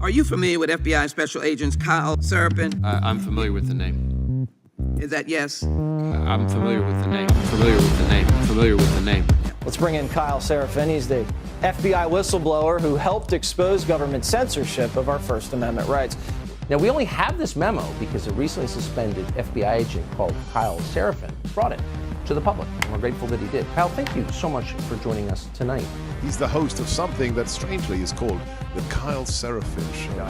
Are you familiar with FBI Special Agents Kyle Seraphin? I'm familiar with the name. Is that yes? I'm familiar with the name. Familiar with the name. Familiar with the name. Let's bring in Kyle Seraphin. He's the FBI whistleblower who helped expose government censorship of our First Amendment rights. Now, we only have this memo because a recently suspended FBI agent called Kyle Seraphin brought it to the public. And we're grateful that he did. Kyle, thank you so much for joining us tonight. He's the host of something that strangely is called the Kyle Seraphin Show.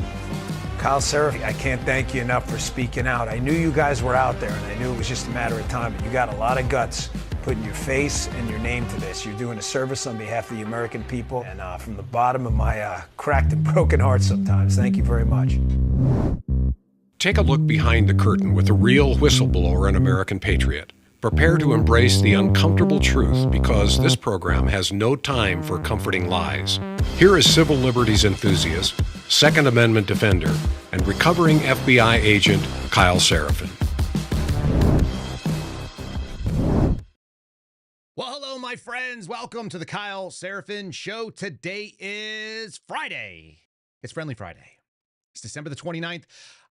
Kyle Seraphin, I can't thank you enough for speaking out. I knew you guys were out there, and I knew it was just a matter of time, but you got a lot of guts putting your face and your name to this. You're doing a service on behalf of the American people, and from the bottom of my cracked and broken heart sometimes, thank you very much. Take a look behind the curtain with a real whistleblower and American patriot. Prepare to embrace the uncomfortable truth because this program has no time for comforting lies. Here is civil liberties enthusiast, Second Amendment defender, and recovering FBI agent Kyle Seraphin. Well, hello, my friends. Welcome to the Kyle Seraphin Show. Today is Friday. It's Friendly Friday. It's December the 29th.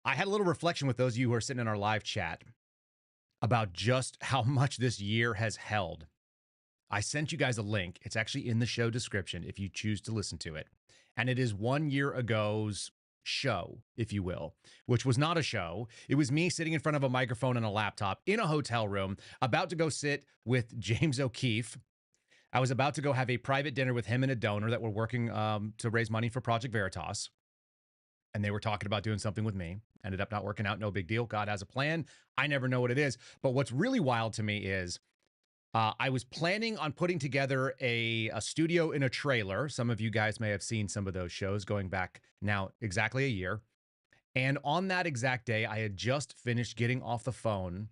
I had a little reflection with those of you who are sitting in our live chat about just how much this year has held. I sent you guys a link. It's actually in the show description if you choose to listen to it. And it is 1 year ago's show, if you will, which was not a show. It was me sitting in front of a microphone and a laptop in a hotel room, about to go sit with James O'Keefe. I was about to go have a private dinner with him and a donor that were working to raise money for Project Veritas. And they were talking about doing something with me. Ended up not working out. No big deal. God has a plan. I never know what it is. But what's really wild to me is I was planning on putting together a studio in a trailer. Some of you guys may have seen some of those shows going back now exactly a year. And on that exact day, I had just finished getting off the phone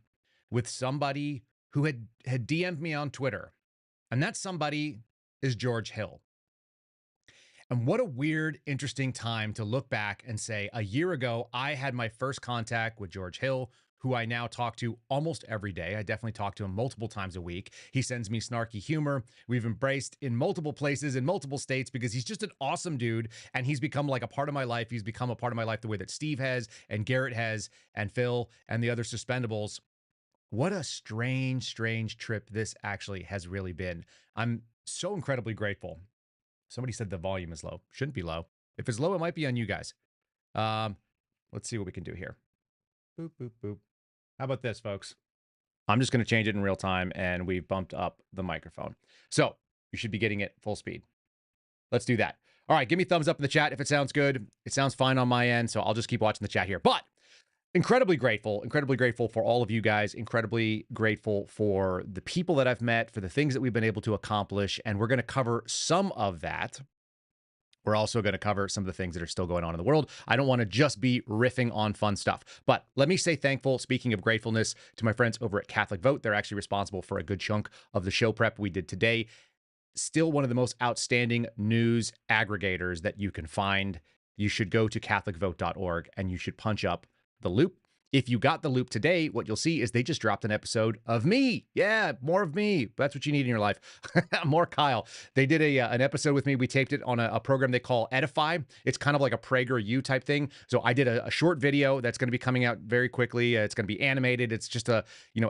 with somebody who had DM'd me on Twitter. And that somebody is George Hill. And what a weird, interesting time to look back and say, a year ago, I had my first contact with George Hill, who I now talk to almost every day. I definitely talk to him multiple times a week. He sends me snarky humor. We've embraced in multiple places, in multiple states, because he's just an awesome dude. And he's become like a part of my life. He's become a part of my life the way that Steve has, and Garrett has, and Phil, and the other suspendables. What a strange, strange trip this actually has really been. I'm so incredibly grateful. Somebody said the volume is low. Shouldn't be low. If it's low, it might be on you guys. Let's see what we can do here. Boop, boop, boop. How about this, folks? I'm just going to change it in real time, and we've bumped up the microphone. So you should be getting it full speed. Let's do that. All right, give me a thumbs up in the chat if it sounds good. It sounds fine on my end, so I'll just keep watching the chat here. But incredibly grateful for all of you guys, incredibly grateful for the people that I've met, for the things that we've been able to accomplish, and we're going to cover some of that. We're also going to cover some of the things that are still going on in the world. I don't want to just be riffing on fun stuff, but let me say thankful, speaking of gratefulness, to my friends over at Catholic Vote. They're actually responsible for a good chunk of the show prep we did today. Still one of the most outstanding news aggregators that you can find. You should go to catholicvote.org and you should punch up The Loop. If you got The Loop today, what you'll see is they just dropped an episode of me. Yeah, more of me. That's what you need in your life. More Kyle. They did an episode with me. We taped it on a program they call Edify. It's kind of like a PragerU type thing. So I did a short video that's going to be coming out very quickly. It's going to be animated. It's just a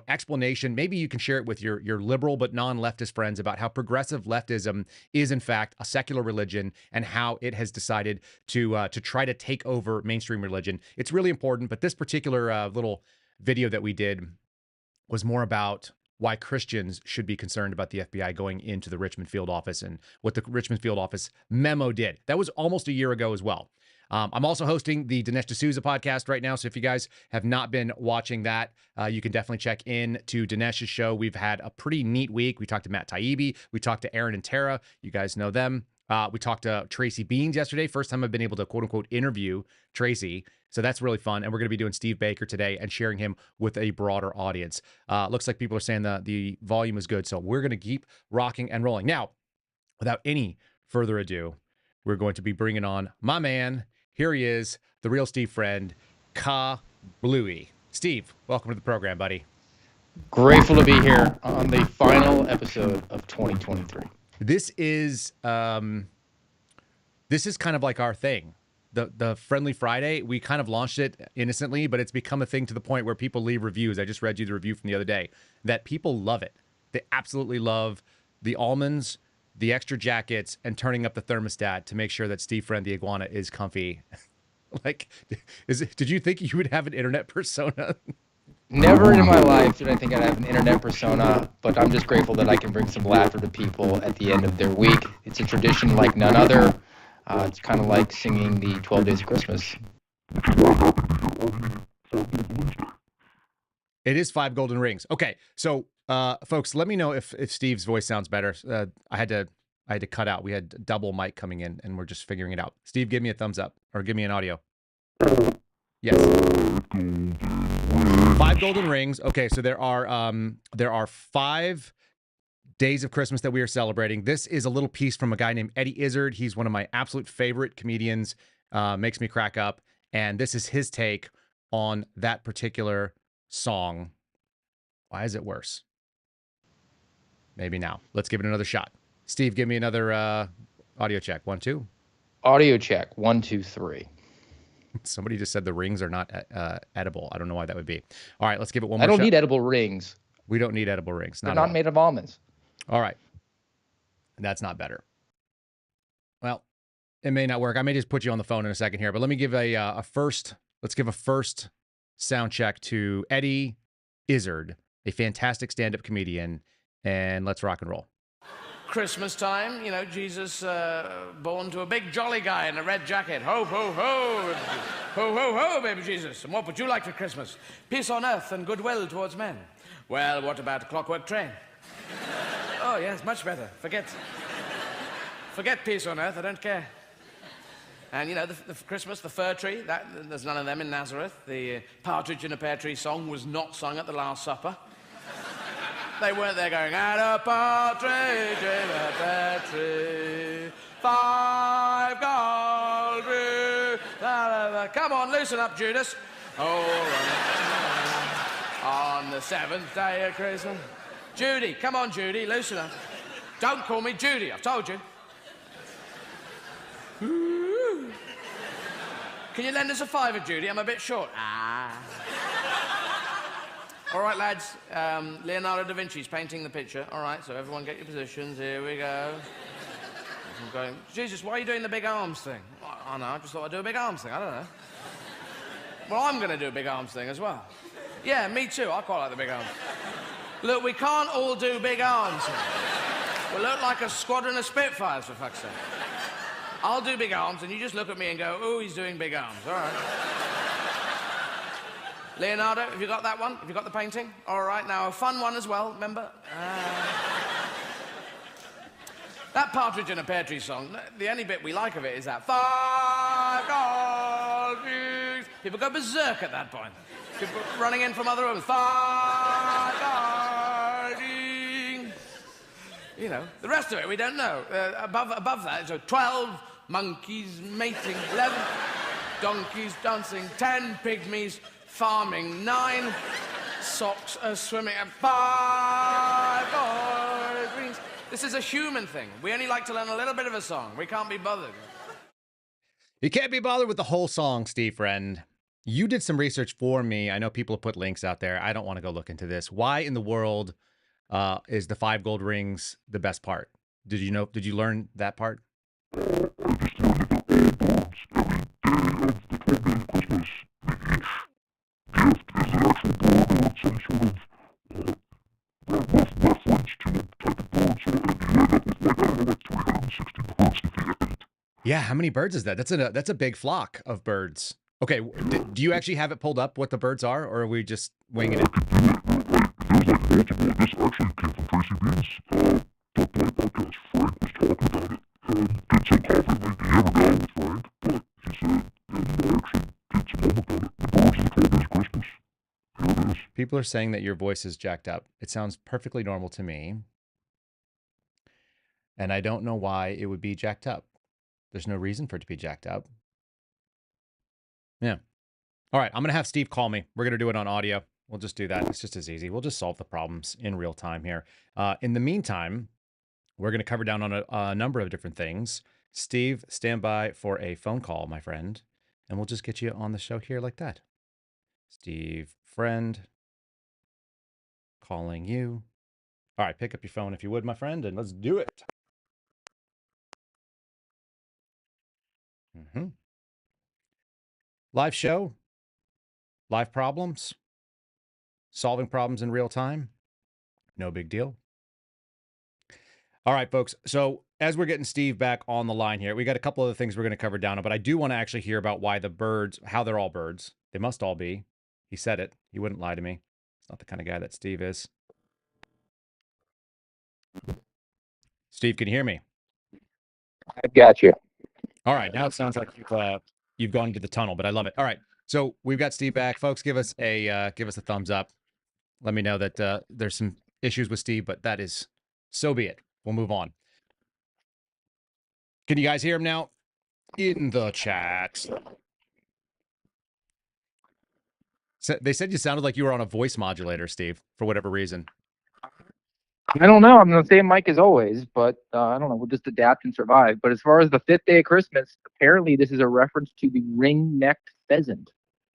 explanation. Maybe you can share it with your liberal but non-leftist friends about how progressive leftism is in fact a secular religion and how it has decided to try to take over mainstream religion. It's really important. But this particular little video that we did was more about why Christians should be concerned about the FBI going into the Richmond field office and what the Richmond field office memo did. That was almost a year ago as well. I'm also hosting the Dinesh D'Souza podcast right now. So if you guys have not been watching that, you can definitely check in to Dinesh's show. We've had a pretty neat week. We talked to Matt Taibbi. We talked to Aaron and Tara. You guys know them. We talked to Tracy Beans yesterday. First time I've been able to quote unquote interview Tracy. So that's really fun. And we're going to be doing Steve Baker today and sharing him with a broader audience. Looks like people are saying the volume is good. So we're going to keep rocking and rolling. Now, without any further ado, we're going to be bringing on my man. Here he is, the real Steve friend, Ka Bluey. Steve, welcome to the program, buddy. Grateful to be here on the final episode of 2023. This is kind of like our thing. the Friendly Friday, we kind of launched it innocently, but it's become a thing to the point where people leave reviews. I just read you the review from the other day that people love it. They absolutely love the almonds, the extra jackets, and turning up the thermostat to make sure that Steve Friend the iguana is comfy. Like, did you think you would have an internet persona? Never in my life did I think I'd have an internet persona, but I'm just grateful that I can bring some laughter to people at the end of their week. It's a tradition like none other. It's kind of like singing the 12 Days of Christmas. It is 5 golden rings. Okay, so folks, let me know if Steve's voice sounds better. I had to cut out. We had double mic coming in, and we're just figuring it out. Steve, give me a thumbs up, or give me an audio. Yes. 5 golden rings. Okay, so there are 5 days of Christmas that we are celebrating. This is a little piece from a guy named Eddie Izzard. He's one of my absolute favorite comedians. Makes me crack up. And this is his take on that particular song. Why is it worse? Maybe now. Let's give it another shot. Steve, give me another audio check. 1, 2. Audio check. 1, 2, 3. Somebody just said the rings are not edible. I don't know why that would be. All right, let's give it one more I don't shot. need edible rings. We don't need edible rings. They're not made of almonds. All right. That's not better. Well, it may not work. I may just put you on the phone in a second here, but let me give let's give a first sound check to Eddie Izzard, a fantastic stand-up comedian, and let's rock and roll. Christmas time, you know, Jesus born to a big jolly guy in a red jacket. Ho, ho, ho. Ho, ho, ho, baby Jesus. And what would you like for Christmas? Peace on earth and goodwill towards men. Well, what about a clockwork train? Oh, yes, much better. Forget peace on earth. I don't care. And, you know, the Christmas, the fir tree, there's none of them in Nazareth. The Partridge in a Pear Tree song was not sung at the Last Supper. They weren't there going, at a partridge in a pear tree, 5 gold rings. Come on, loosen up, Judas. Oh, on the 7th day of Christmas. Judy, come on, Judy, loosen up. Don't call me Judy, I've told you. Ooh. Can you lend us a £5, Judy? I'm a bit short. All right, lads, Leonardo da Vinci's painting the picture. All right, so everyone get your positions. Here we go. I'm going, Jesus, why are you doing the big arms thing? I know, I just thought I'd do a big arms thing. I don't know. Well, I'm going to do a big arms thing as well. Yeah, me too. I quite like the big arms. Look, we can't all do big arms. We look like a squadron of Spitfires, for fuck's sake. I'll do big arms, and you just look at me and go, oh, he's doing big arms. All right. Leonardo, have you got that one? Have you got the painting? All right, now a fun one as well, remember? That Partridge in a Pear Tree song, the only bit we like of it is that 5 gold rings. People go berserk at that point. People running in from other rooms. 5 gold rings. You know, the rest of it we don't know. Above that, so 12 monkeys mating, 11 donkeys dancing, 10 pygmies farming, 9 socks are swimming, and 5 gold rings. This is a human thing. We only like to learn a little bit of a song. We can't be bothered. You can't be bothered with the whole song, Steve Friend. You did some research for me. I know people have put links out there. I don't want to go look into this. Why in the world is the 5 gold rings the best part? Did you learn that part? Yeah, how many birds is that? That's a big flock of birds. Okay, do you actually have it pulled up what the birds are, or are we just winging it? People are saying that your voice is jacked up. It sounds perfectly normal to me. And I don't know why it would be jacked up. There's no reason for it to be jacked up. Yeah. All right, I'm going to have Steve call me. We're going to do it on audio. We'll just do that. It's just as easy. We'll just solve the problems in real time here. In the meantime, we're going to cover down on a number of different things. Steve, stand by for a phone call, my friend, and we'll just get you on the show here like that. Steve, friend, calling you. All right, pick up your phone if you would, my friend, and let's do it. Live show, live problems, solving problems in real time. No big deal. All right, folks. So as we're getting Steve back on the line here, we got a couple other things we're going to cover down on, but I do want to actually hear about why the birds, how they're all birds. They must all be. He said it. He wouldn't lie to me. It's not the kind of guy that Steve is. Steve, can you hear me? I've got you. All right. Now it sounds like you've gone into the tunnel, but I love it. All right. So we've got Steve back. Folks, give us a thumbs up. Let me know that there's some issues with Steve, but that is so be it. We'll move on. Can you guys hear him now? In the chat. So they said you sounded like you were on a voice modulator, Steve, for whatever reason. I don't know. I'm the same mic as always, but I don't know. We'll just adapt and survive. But as far as the fifth day of Christmas, apparently this is a reference to the ring-necked pheasant.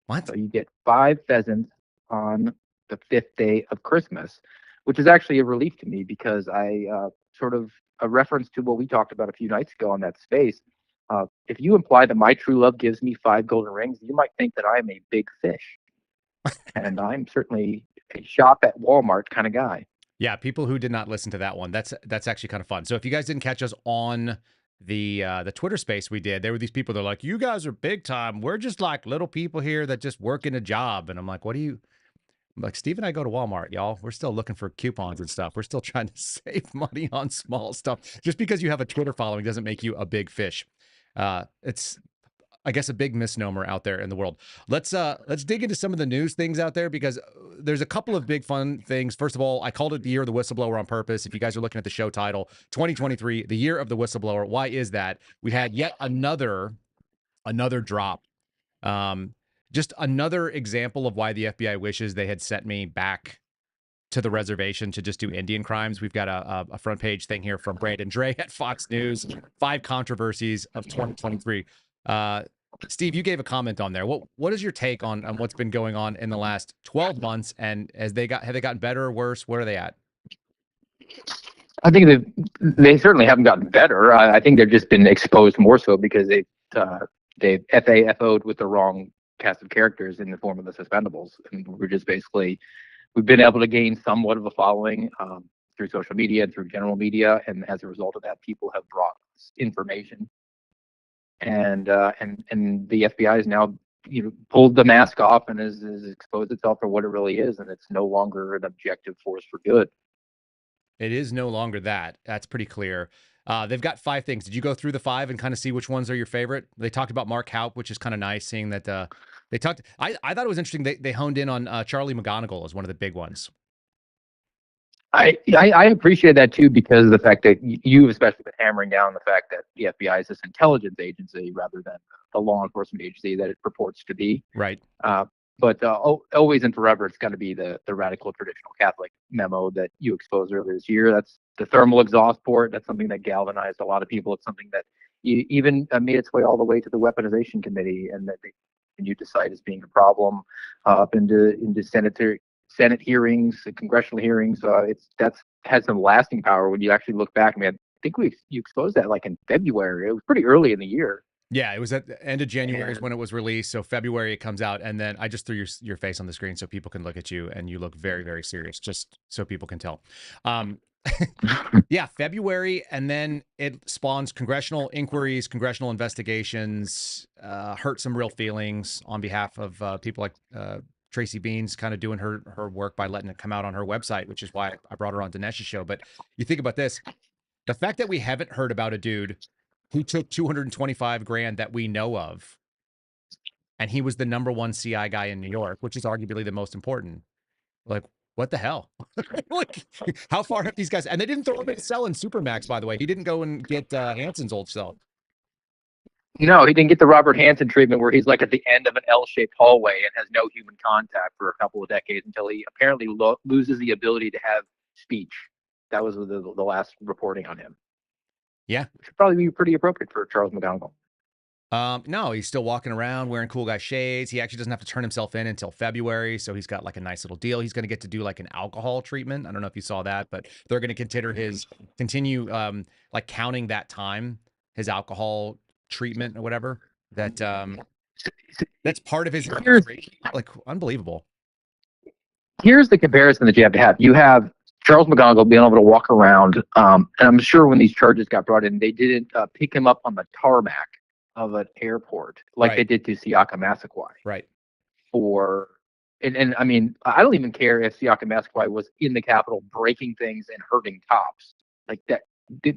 What? So you get 5 pheasants on the fifth day of Christmas, which is actually a relief to me because I sort of a reference to what we talked about a few nights ago on that space. If you imply that my true love gives me 5 golden rings, you might think that I'm a big fish. And I'm certainly a shop at Walmart kind of guy. Yeah, people who did not listen to that one, that's actually kind of fun. So if you guys didn't catch us on the Twitter space we did, there were these people that are like, you guys are big time. We're just like little people here that just work in a job. And I'm like, I'm like, Steve and I go to Walmart, y'all. We're still looking for coupons and stuff. We're still trying to save money on small stuff. Just because you have a Twitter following doesn't make you a big fish. It's, I guess, a big misnomer out there in the world. Let's dig into some of the news things out there because there's a couple of big fun things. First of all, I called it the year of the whistleblower on purpose. If you guys are looking at the show title, 2023, the year of the whistleblower. Why is that? We had yet another drop. Just another example of why the FBI wishes they had sent me back to the reservation to just do Indian crimes. We've got a front page thing here from Brandon Dre at Fox News. 5 controversies of 2023. Steve, you gave a comment on there. What is your take on what's been going on in the last 12 months? And have they gotten better or worse? Where are they at? I think they certainly haven't gotten better. I think they've just been exposed more so because they've FAFO'd with the wrong cast of characters in the form of the suspendables. And we've been able to gain somewhat of a following through social media and through general media. And as a result of that, people have brought us information. And the FBI has now pulled the mask off and has exposed itself for what it really is, and it's no longer an objective force for good. It is no longer that. That's pretty clear. They've got 5 things. Did you go through the 5 and kind of see which ones are your favorite? They talked about Mark Haupt, which is kind of nice, seeing that they talked. I thought it was interesting. They honed in on Charlie McGonigal as one of the big ones. I appreciate that too, because of the fact that you've especially been hammering down the fact that the FBI is this intelligence agency rather than the law enforcement agency that it purports to be. Right. But always and forever, it's got to be the radical traditional Catholic memo that you exposed earlier this year. That's the thermal exhaust port. That's something that galvanized a lot of people. It's something that even made its way all the way to the weaponization committee, and that they continued to cite as being a problem up into Senate hearings, congressional hearings. That's had some lasting power when you actually look back. I mean, I think you exposed that like in February. It was pretty early in the year. Yeah, it was at the end of January is when it was released. So February it comes out, and then I just threw your face on the screen so people can look at you, and you look very, very serious, just so people can tell. Yeah, February, and then it spawns congressional inquiries, congressional investigations, hurt some real feelings on behalf of people like Tracy Beans kind of doing her work by letting it come out on her website, which is why I brought her on Dinesh's show. But you think about this, the fact that we haven't heard about a dude who took $225,000 that we know of, and he was the #1 CI guy in New York, which is arguably the most important. Like, what the hell? Like, how far have these guys? And they didn't throw him in cell in Supermax, by the way. He didn't go and get Hanson's old cell. No, he didn't get the Robert Hansen treatment where he's like at the end of an L-shaped hallway and has no human contact for a couple of decades until he apparently loses the ability to have speech. That was the last reporting on him. Yeah. Which would probably be pretty appropriate for Charles McGonigal. No, he's still walking around wearing cool guy shades. He actually doesn't have to turn himself in until February, so he's got like a nice little deal. He's going to get to do like an alcohol treatment. I don't know if you saw that, but they're going to continue like counting that time, his alcohol treatment or whatever. That's part of his like unbelievable. Here's the comparison that you have to have. You have Charles McGonigal being able to walk around, and I'm sure when these charges got brought in, they didn't pick him up on the tarmac of an airport like they did to Siaka Massaquoi. Right. And I mean, I don't even care if Siaka Massaquoi was in the Capitol breaking things and hurting cops. Like that,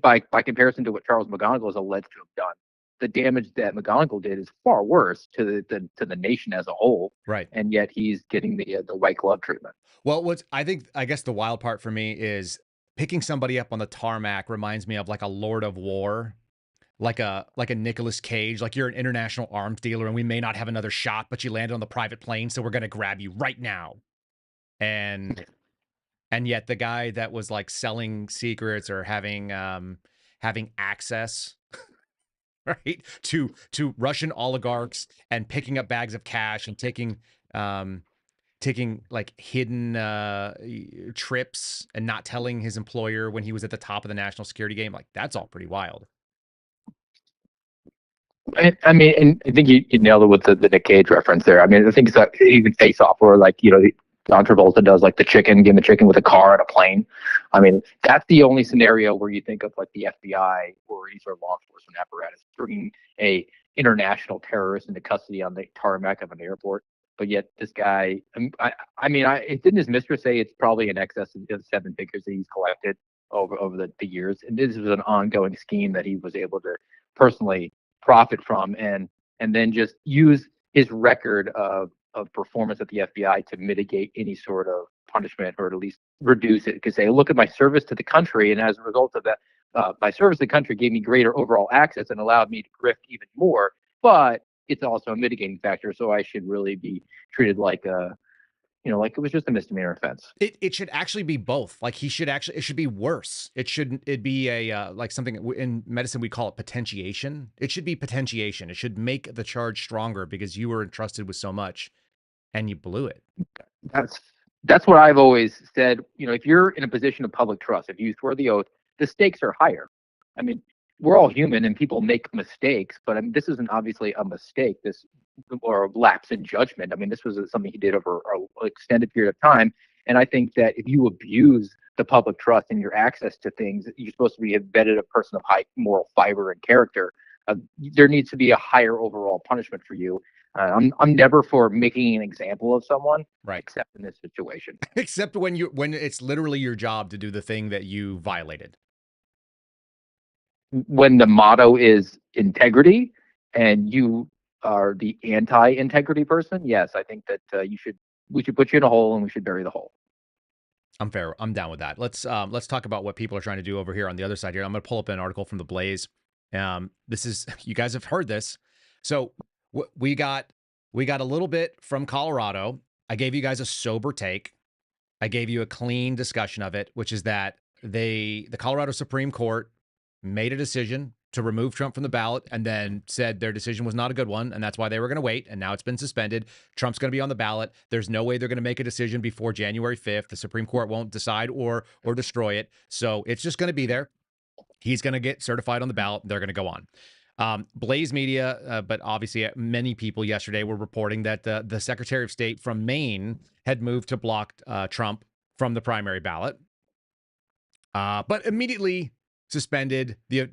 by comparison to what Charles McGonigal is alleged to have done, the damage that McGonigal did is far worse to the nation as a whole. Right. And yet he's getting the white glove treatment. Well, I guess the wild part for me is picking somebody up on the tarmac reminds me of like a Lord of War, like a Nicolas Cage, like you're an international arms dealer and we may not have another shot, but you landed on the private plane, so we're going to grab you right now. And yet the guy that was like selling secrets or having access right to Russian oligarchs and picking up bags of cash and taking like hidden trips and not telling his employer when he was at the top of the national security game, like that's all pretty wild. I mean, and I think you nailed it with the Nick Cage reference there. I mean, I think it's like even Face Off, or like, you know, John Travolta does like the chicken, give him a chicken with a car and a plane. I mean, that's the only scenario where you think of like the FBI or any sort of law enforcement apparatus bringing a international terrorist into custody on the tarmac of an airport. But yet this guy, didn't his mistress say it's probably in excess of 7 figures that he's collected over the years? And this was an ongoing scheme that he was able to personally profit from, and then just use his record of performance at the FBI to mitigate any sort of punishment, or at least reduce it. Because say, look at my service to the country, and as a result of that, my service to the country gave me greater overall access and allowed me to grift even more. But it's also a mitigating factor, so I should really be treated like like it was just a misdemeanor offense. It should actually be both. Like it should be worse. It'd be a like something in medicine we call it potentiation. It should be potentiation. It should make the charge stronger because you were entrusted with so much and you blew it. That's what I've always said. You know, if you're in a position of public trust, if you swear the oath, the stakes are higher. I mean, we're all human and people make mistakes, but I mean, this isn't obviously a mistake. Or a lapse in judgment. I mean, this was something he did over an extended period of time. And I think that if you abuse the public trust and your access to things, you're supposed to be embedded a person of high moral fiber and character. There needs to be a higher overall punishment for you. I'm never for making an example of someone, right? Except in this situation. Except when it's literally your job to do the thing that you violated. When the motto is integrity and you are the anti-integrity person, yes, I think that we should put you in a hole and we should bury the hole. I'm fair. I'm down with that. Let's talk about what people are trying to do over here on the other side here. I'm going to pull up an article from the Blaze. This is, you guys have heard this. So we got a little bit from Colorado. I gave you guys a sober take. I gave you a clean discussion of it, which is that the Colorado Supreme Court made a decision to remove Trump from the ballot and then said their decision was not a good one, and that's why they were going to wait, and now it's been suspended. Trump's going to be on the ballot. There's no way they're going to make a decision before January 5th. The Supreme Court won't decide or destroy it, so it's just going to be there. He's going to get certified on the ballot. They're going to go on. Blaze Media, but obviously many people yesterday were reporting that the Secretary of State from Maine had moved to block Trump from the primary ballot, but immediately suspended the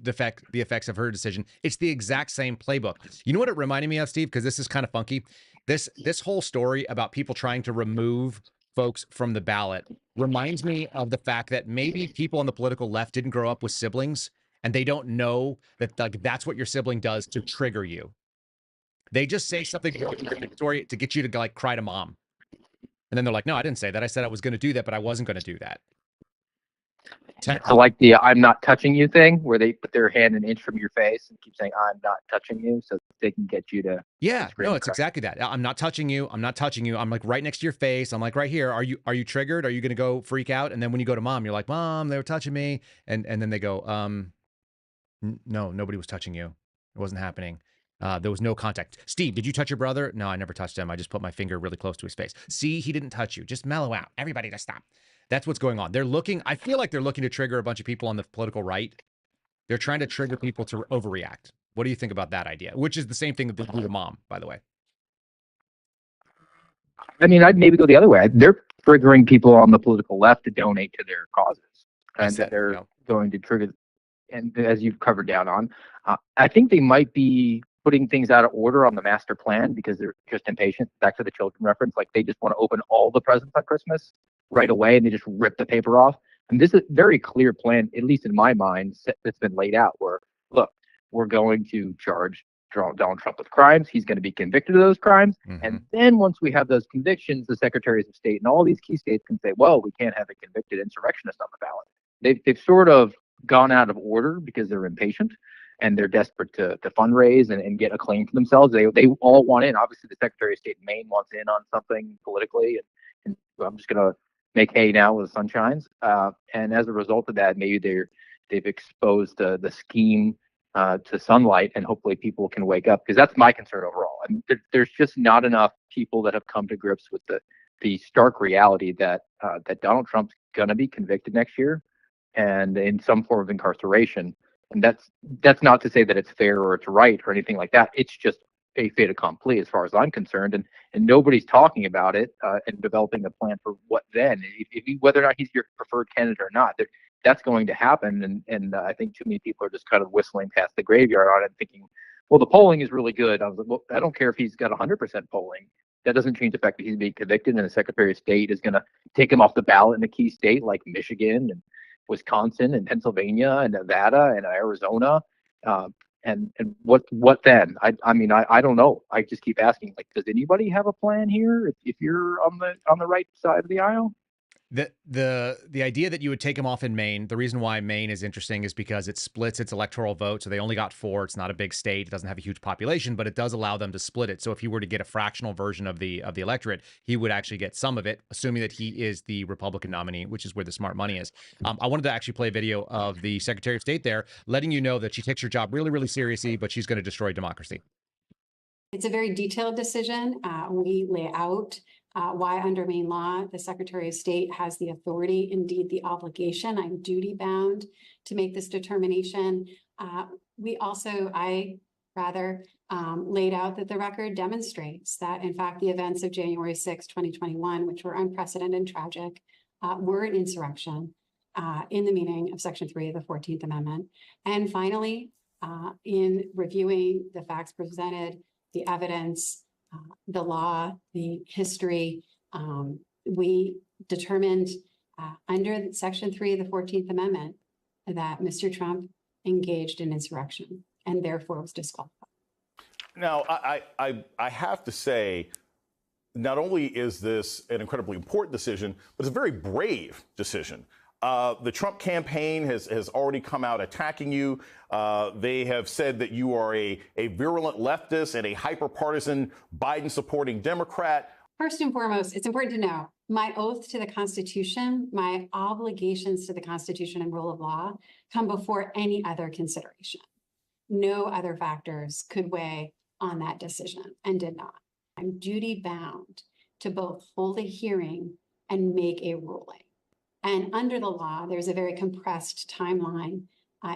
effects of her decision. It's the exact same playbook. You know what it reminded me of, Steve? Because this is kind of funky. This whole story about people trying to remove folks from the ballot reminds me of the fact that maybe people on the political left didn't grow up with siblings and they don't know that that's what your sibling does to trigger you. They just say something to get you to like cry to mom. And then they're like, no, I didn't say that. I said I was going to do that, but I wasn't going to do that. So like the "I'm not touching you" thing, where they put their hand an inch from your face and keep saying "I'm not touching you," so they can get you to. Yeah, no, it's exactly that. I'm not touching you. I'm not touching you. I'm like right next to your face. I'm like right here. Are you triggered? Are you going to go freak out? And then when you go to mom, you're like, "Mom, they were touching me," and then they go, No, nobody was touching you. It wasn't happening. There was no contact. Steve, did you touch your brother? No, I never touched him. I just put my finger really close to his face. See, he didn't touch you. Just mellow out. Everybody just stop. That's what's going on. They're looking, I feel like they're looking to trigger a bunch of people on the political right. They're trying to trigger people to overreact. What do you think about that idea? Which is the same thing that they do to mom, by the way. I mean, I'd maybe go the other way. They're triggering people on the political left to donate to their causes, and they're going to trigger. And as you've covered down on, I think they might be putting things out of order on the master plan because they're just impatient. Back to the children reference, like they just want to open all the presents on Christmas right away, and they just rip the paper off. And this is a very clear plan, at least in my mind, that's been laid out. Where look, we're going to charge Donald Trump with crimes. He's going to be convicted of those crimes. And then once we have those convictions, the secretaries of state and all these key states can say, well, we can't have a convicted insurrectionist on the ballot. They've sort of gone out of order because they're impatient and they're desperate to fundraise and get acclaim for themselves. They all want in. Obviously, the Secretary of State in Maine wants in on something politically. And I'm just going to make hay now where the sun shines. And as a result of that, maybe they've exposed the scheme to sunlight, and hopefully people can wake up, because that's my concern overall. I mean, there's just not enough people that have come to grips with the stark reality that Donald Trump's going to be convicted next year and in some form of incarceration. And that's not to say that it's fair or it's right or anything like that. It's just a fait accompli as far as I'm concerned, and nobody's talking about it and developing a plan for what then, whether or not he's your preferred candidate or not. That's going to happen, and I think too many people are just kind of whistling past the graveyard on it, thinking, well, the polling is really good. I was like, well, I don't care if he's got 100% polling. That doesn't change the fact that he's being convicted, and the Secretary of State is going to take him off the ballot in a key state like Michigan and Wisconsin and Pennsylvania and Nevada and Arizona. And what then? I mean, I don't know. I just keep asking, like, does anybody have a plan here if you're on the right side of the aisle? The idea that you would take him off in Maine, the reason why Maine is interesting is because it splits its electoral vote. So they only got 4. It's not a big state. It doesn't have a huge population, but it does allow them to split it. So if he were to get a fractional version of the electorate, he would actually get some of it, assuming that he is the Republican nominee, which is where the smart money is. I wanted to actually play a video of the Secretary of State there, letting you know that she takes her job really, really seriously, but she's going to destroy democracy. It's a very detailed decision. We lay out why under Maine law, the Secretary of State has the authority, indeed the obligation, I'm duty bound to make this determination. I laid out that the record demonstrates that, in fact, the events of January 6, 2021, which were unprecedented and tragic, were an insurrection in the meaning of Section 3 of the 14th Amendment. And finally, in reviewing the facts presented, the evidence, the law, the history, we determined under Section 3 of the 14th Amendment that Mr. Trump engaged in insurrection and therefore was disqualified. Now, I have to say, not only is this an incredibly important decision, but it's a very brave decision. The Trump campaign has already come out attacking you. They have said that you are a virulent leftist and a hyper-partisan Biden-supporting Democrat. First and foremost, it's important to know my oath to the Constitution, my obligations to the Constitution and rule of law come before any other consideration. No other factors could weigh on that decision and did not. I'm duty bound to both hold a hearing and make a ruling. And under the law, there's a very compressed timeline.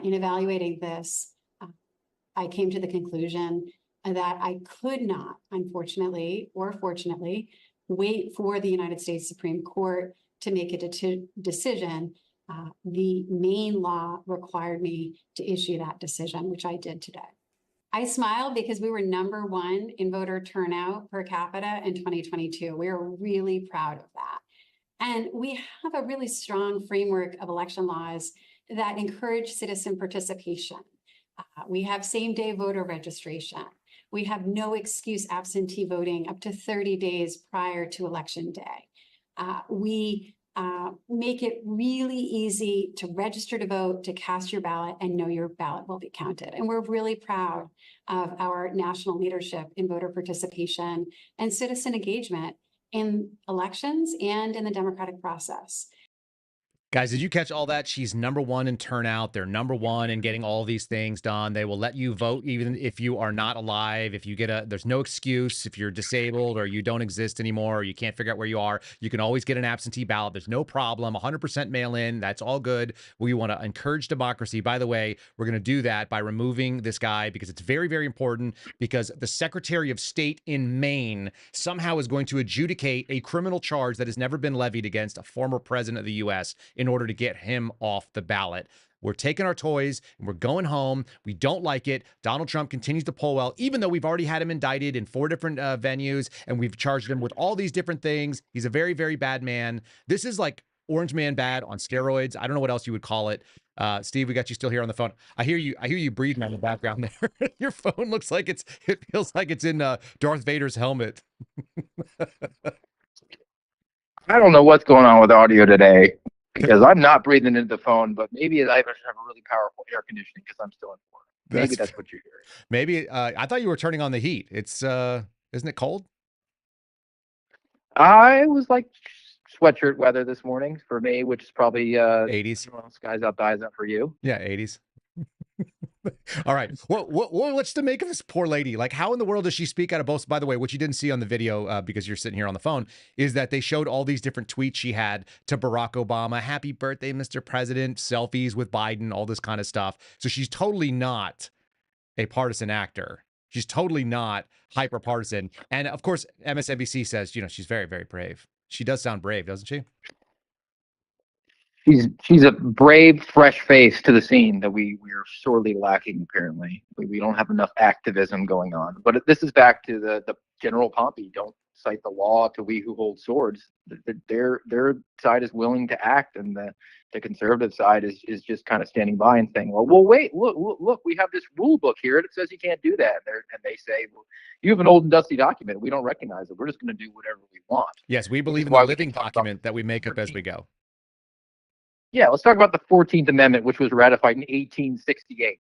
In evaluating this, I came to the conclusion that I could not, unfortunately or fortunately, wait for the United States Supreme Court to make a decision. The Maine law required me to issue that decision, which I did today. I smiled because we were #1 in voter turnout per capita in 2022. We are really proud of that. And we have a really strong framework of election laws that encourage citizen participation. We have same-day voter registration. We have no excuse absentee voting up to 30 days prior to Election Day. We make it really easy to register to vote, to cast your ballot, and know your ballot will be counted. And we're really proud of our national leadership in voter participation and citizen engagement in elections and in the democratic process. Guys, did you catch all that? She's #1 in turnout. They're #1 in getting all these things done. They will let you vote even if you are not alive. If you there's no excuse. If you're disabled or you don't exist anymore, or you can't figure out where you are, you can always get an absentee ballot. There's no problem. 100% mail in. That's all good. We want to encourage democracy. By the way, we're going to do that by removing this guy because it's very, very important, because the Secretary of State in Maine somehow is going to adjudicate a criminal charge that has never been levied against a former president of the U.S. in order to get him off the ballot. We're taking our toys and we're going home. We don't like it. Donald Trump continues to poll well, even though we've already had him indicted in 4 different venues and we've charged him with all these different things. He's a very, very bad man. This is like Orange Man bad on steroids. I don't know what else you would call it. Steve, we got you still here on the phone. I hear you breathing in the background there. Your phone looks like it feels like it's in Darth Vader's helmet. I don't know what's going on with audio today because I'm not breathing into the phone, but maybe I have a really powerful air conditioning because I'm still in Florida. Maybe that's what you're hearing. Maybe I thought you were turning on the heat. It's isn't it cold? I was like sweatshirt weather this morning for me, which is probably 80s. Skies out, thighs out for you. Yeah, 80s. All right. What's to make of this poor lady? Like, how in the world does she speak out of both? By the way, what you didn't see on the video, because you're sitting here on the phone, is that they showed all these different tweets she had to Barack Obama. Happy birthday, Mr. President. Selfies with Biden, all this kind of stuff. So she's totally not a partisan actor. She's totally not hyper partisan. And of course, MSNBC says, she's very, very brave. She does sound brave, doesn't she? She's a brave, fresh face to the scene that we are sorely lacking. Apparently, we don't have enough activism going on. But this is back to the general Pompey. Don't cite the law to we who hold swords. Their side is willing to act, and the conservative side is just kind of standing by and saying, well, wait, look, we have this rule book here that says you can't do that. And they say, well, you have an old and dusty document. We don't recognize it. We're just going to do whatever we want. Yes, we believe in the living document that we make up as we go. Yeah, let's talk about the 14th Amendment, which was ratified in 1868,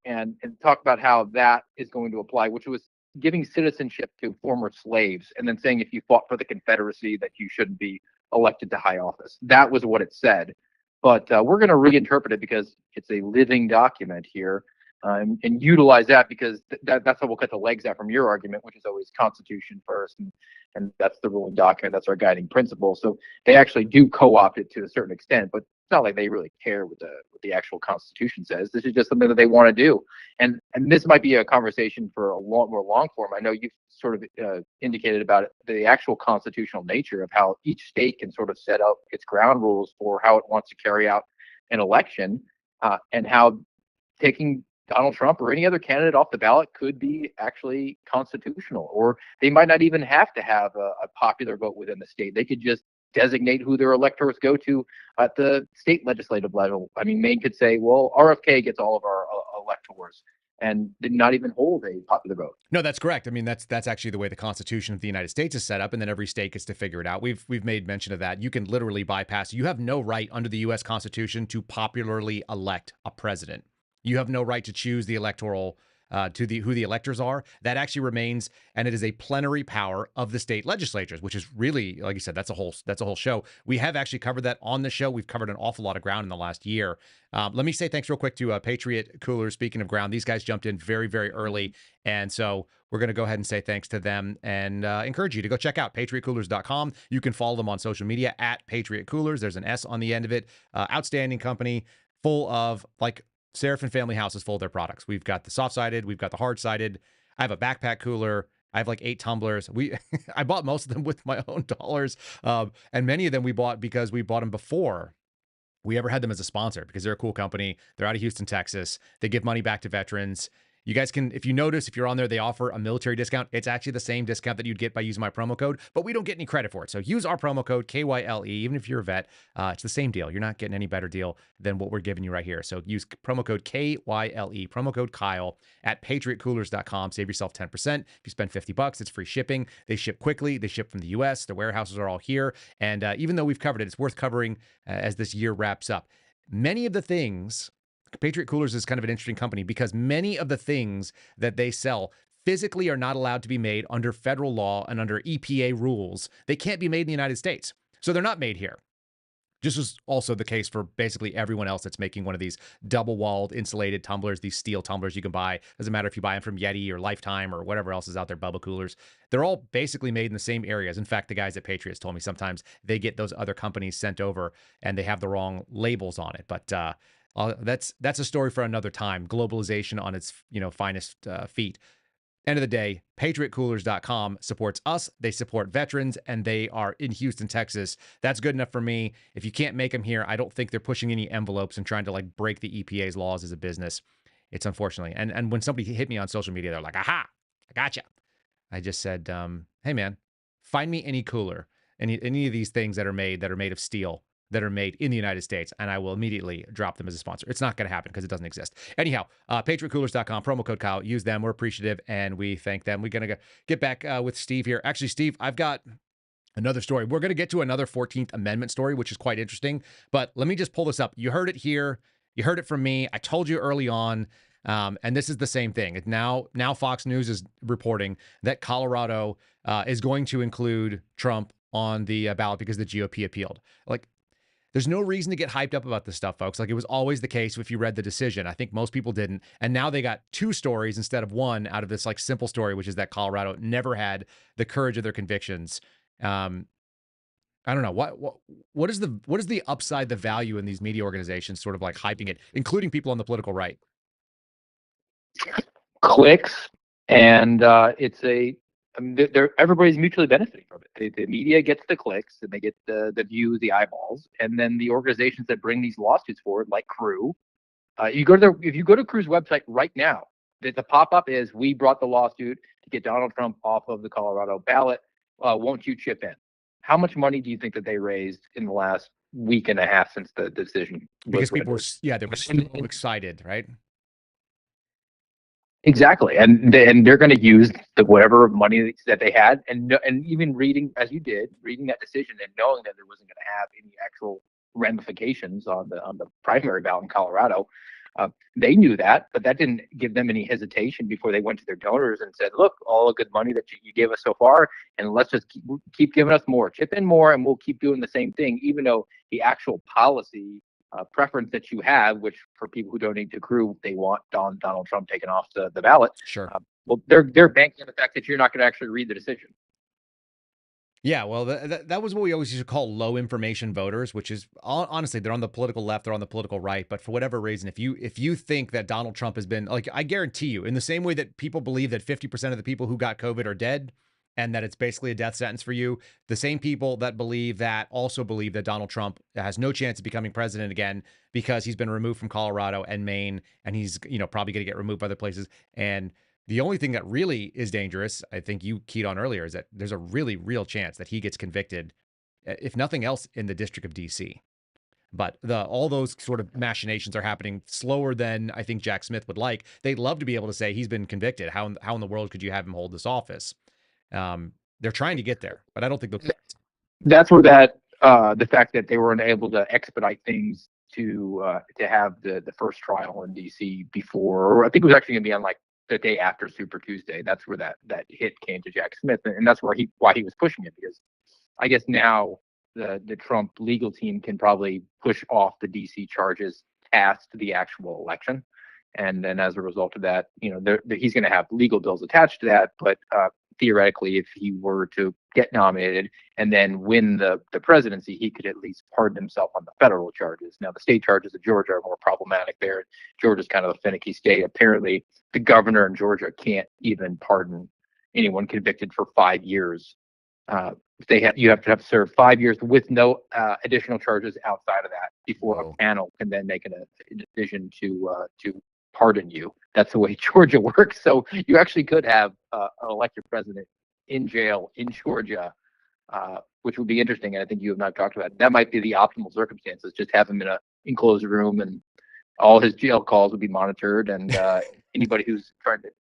and talk about how that is going to apply, which was giving citizenship to former slaves and then saying if you fought for the Confederacy that you shouldn't be elected to high office. That was what it said. But we're going to reinterpret it because it's a living document here, and utilize that because that's how we'll cut the legs out from your argument, which is always Constitution first. And that's the ruling document. That's our guiding principle. So they actually do co-opt it to a certain extent, but it's not like they really care what the actual Constitution says. This is just something that they want to do. And this might be a conversation for a lot more long form. I know you've sort of indicated about it, the actual constitutional nature of how each state can sort of set up its ground rules for how it wants to carry out an election, and how taking Donald Trump or any other candidate off the ballot could be actually constitutional, or they might not even have to have a popular vote within the state. They could just designate who their electors go to at the state legislative level. I mean, Maine could say, well, RFK gets all of our electors, and did not even hold a popular vote. No, that's correct. I mean, that's actually the way the Constitution of the United States is set up, and then every state gets to figure it out. We've made mention of that. You can literally bypass. You have no right under the U.S. Constitution to popularly elect a president. You have no right to choose the electoral who the electors are. That actually remains, and it is a plenary power of the state legislatures, which is really, like you said, that's a whole show. We have actually covered that on the show. We've covered an awful lot of ground in the last year. Let me say thanks real quick to Patriot Coolers. Speaking of ground, these guys jumped in very, very early, and so we're going to go ahead and say thanks to them and encourage you to go check out patriotcoolers.com. You can follow them on social media at Patriot Coolers. There's an S on the end of it. Outstanding company, full of Seraphin Family House is full of their products. We've got the soft-sided, we've got the hard-sided. I have a backpack cooler. I have like 8 tumblers. I bought most of them with my own dollars, and many of them we bought because we bought them before we ever had them as a sponsor, because they're a cool company. They're out of Houston, Texas. They give money back to veterans. You guys can, if you notice, if you're on there, they offer a military discount. It's actually the same discount that you'd get by using my promo code, but we don't get any credit for it. So use our promo code, KYLE, even if you're a vet. It's the same deal. You're not getting any better deal than what we're giving you right here. So use promo code KYLE, promo code Kyle at patriotcoolers.com. Save yourself 10%. If you spend $50, it's free shipping. They ship quickly. They ship from the U.S. The warehouses are all here. And even though we've covered it, it's worth covering as this year wraps up. Many of the things... Patriot Coolers is kind of an interesting company because many of the things that they sell physically are not allowed to be made under federal law and under EPA rules. They can't be made in the United States. So they're not made here. This is also the case for basically everyone else that's making one of these double-walled, insulated tumblers, these steel tumblers you can buy. Doesn't matter if you buy them from Yeti or Lifetime or whatever else is out there, Bubba Coolers. They're all basically made in the same areas. In fact, the guys at Patriots told me sometimes they get those other companies sent over and they have the wrong labels on it. But that's a story for another time. Globalization on its finest feet. End of the day, patriotcoolers.com supports us. They support veterans, and they are in Houston, Texas. That's good enough for me. If you can't make them here, I don't think they're pushing any envelopes and trying to like break the EPA's laws as a business. It's unfortunately. And when somebody hit me on social media, they're like, aha, I gotcha. I just said, hey man, find me any cooler, any of these things that are made of steel, that are made in the United States, and I will immediately drop them as a sponsor. It's not going to happen because it doesn't exist. Anyhow, patriotcoolers.com, promo code Kyle. Use them. We're appreciative, and we thank them. We're going to get back with Steve here. Actually, Steve, I've got another story. We're going to get to another 14th Amendment story, which is quite interesting, but let me just pull this up. You heard it here. You heard it from me. I told you early on, and this is the same thing. Now Fox News is reporting that Colorado is going to include Trump on the ballot because the GOP appealed. Like, there's no reason to get hyped up about this stuff, folks. Like, it was always the case if you read the decision. I think most people didn't. And now they got two stories instead of one out of this like simple story, which is that Colorado never had the courage of their convictions. I don't know. What is the upside, the value in these media organizations sort of like hyping it, including people on the political right? Clicks, and everybody's mutually benefiting from it. The media gets the clicks, and they get the views, the eyeballs, and then the organizations that bring these lawsuits forward, like Crew. If you go to Crew's website right now, the pop-up is, "We brought the lawsuit to get Donald Trump off of the Colorado ballot. Won't you chip in?" How much money do you think that they raised in the last week and a half since the decision? Because people were, they were so excited, right? Exactly, and they're going to use whatever money that they had, and even reading, as you did, reading that decision and knowing that there wasn't going to have any actual ramifications on the primary ballot in Colorado, they knew that, but that didn't give them any hesitation before they went to their donors and said, "Look, all the good money that you gave us so far, and let's just keep giving us more, chip in more, and we'll keep doing the same thing," even though the actual policy preference that you have, which for people who donate to Crew, they want Donald Trump taken off the ballot. Sure. Well, they're banking on the fact that you're not going to actually read the decision. Yeah, well, that was what we always used to call low information voters, which is honestly, they're on the political left, they're on the political right. But for whatever reason, if you think that Donald Trump has been, like, I guarantee you, in the same way that people believe that 50% of the people who got COVID are dead, and that it's basically a death sentence for you, the same people that believe that also believe that Donald Trump has no chance of becoming president again because he's been removed from Colorado and Maine, and he's probably going to get removed by other places. And the only thing that really is dangerous, I think you keyed on earlier, is that there's a really real chance that he gets convicted, if nothing else, in the District of D.C. But all those sort of machinations are happening slower than I think Jack Smith would like. They'd love to be able to say he's been convicted. How in the world could you have him hold this office? They're trying to get there, but I don't think they'll. That's where the fact that they weren't able to expedite things to have the first trial in D.C. before, or I think it was actually going to be on like the day after Super Tuesday. That's where that hit came to Jack Smith, and that's why he was pushing it, because I guess now the Trump legal team can probably push off the D.C. charges past the actual election, and then as a result of that, he's going to have legal bills attached to that, but theoretically, if he were to get nominated and then win the presidency, he could at least pardon himself on the federal charges. Now, the state charges of Georgia are more problematic there. Georgia's kind of a finicky state. Apparently, the governor in Georgia can't even pardon anyone convicted for 5 years. You have to have served 5 years with no additional charges outside of that before a panel can then make a decision to pardon you. That's the way Georgia works. So you actually could have an elected president in jail in Georgia, which would be interesting. And I think you have not talked about it. That might be the optimal circumstances. Just have him in an enclosed room, and all his jail calls would be monitored, and anybody who's trying to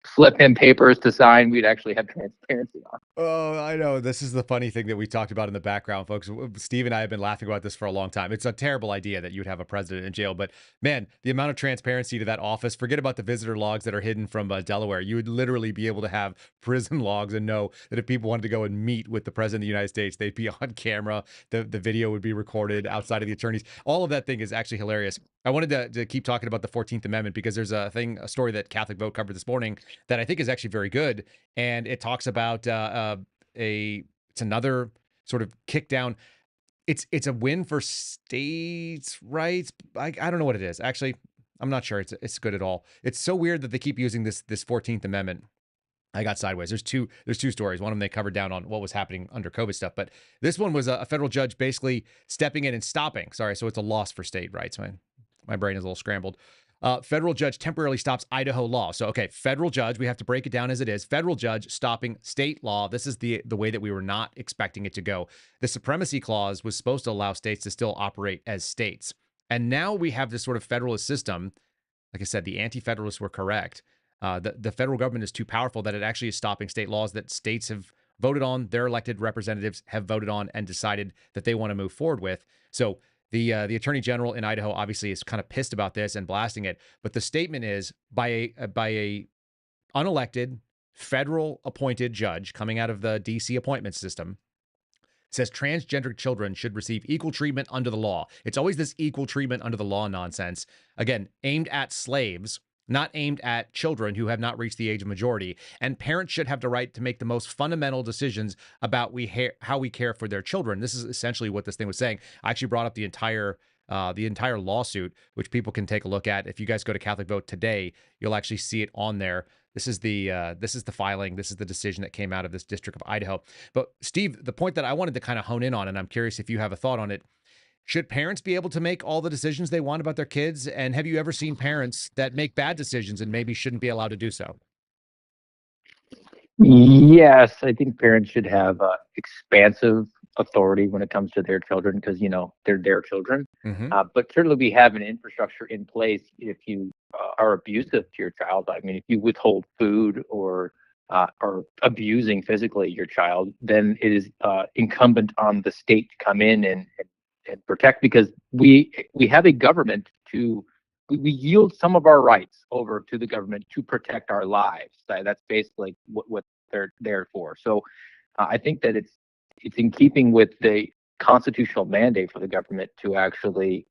slip him papers to sign, we'd actually have transparency on. Oh, I know. This is the funny thing that we talked about in the background, folks. Steve and I have been laughing about this for a long time. It's a terrible idea that you'd have a president in jail, but man, the amount of transparency to that office, forget about the visitor logs that are hidden from Delaware. You would literally be able to have prison logs and know that if people wanted to go and meet with the president of the United States, they'd be on camera. The video would be recorded outside of the attorneys. All of that thing is actually hilarious. I wanted to keep talking about the 14th Amendment because there's a story that Catholic Vote covered this morning that I think is actually very good. And it talks about it's another sort of kick down. It's a win for states' rights. I don't know what it is. Actually, I'm not sure it's good at all. It's so weird that they keep using this 14th Amendment. I got sideways. There's two stories. One of them they covered down on what was happening under COVID stuff, but this one was a federal judge basically stepping in and stopping. Sorry, so it's a loss for state rights. My brain is a little scrambled. Federal judge temporarily stops Idaho law. So, okay, federal judge, we have to break it down as it is. Federal judge stopping state law. This is the way that we were not expecting it to go. The supremacy clause was supposed to allow states to still operate as states. And now we have this sort of federalist system. Like I said, the anti-federalists were correct. The federal government is too powerful that it actually is stopping state laws that states have voted on, their elected representatives have voted on and decided that they want to move forward with. So the attorney general in Idaho obviously is kind of pissed about this and blasting it. But the statement is by a unelected federal appointed judge coming out of the DC appointment system, says transgender children should receive equal treatment under the law. It's always this equal treatment under the law nonsense. Again, aimed at slaves, not aimed at children who have not reached the age of majority. And parents should have the right to make the most fundamental decisions about how we care for their children. This is essentially what this thing was saying. I actually brought up the entire lawsuit, which people can take a look at. If you guys go to Catholic Vote today, you'll actually see it on there. This is the filing. This is the decision that came out of this District of Idaho. But Steve, the point that I wanted to kind of hone in on, and I'm curious if you have a thought on it, should parents be able to make all the decisions they want about their kids? And have you ever seen parents that make bad decisions and maybe shouldn't be allowed to do so? Yes, I think parents should have expansive authority when it comes to their children because, they're their children. Mm-hmm. But certainly we have an infrastructure in place if you are abusive to your child. I mean, if you withhold food or abusing physically your child, then it is incumbent on the state to come in and protect, because we have a government we yield some of our rights over to the government to protect our lives. That's basically what they're there for. So I think that it's in keeping with the constitutional mandate for the government to actually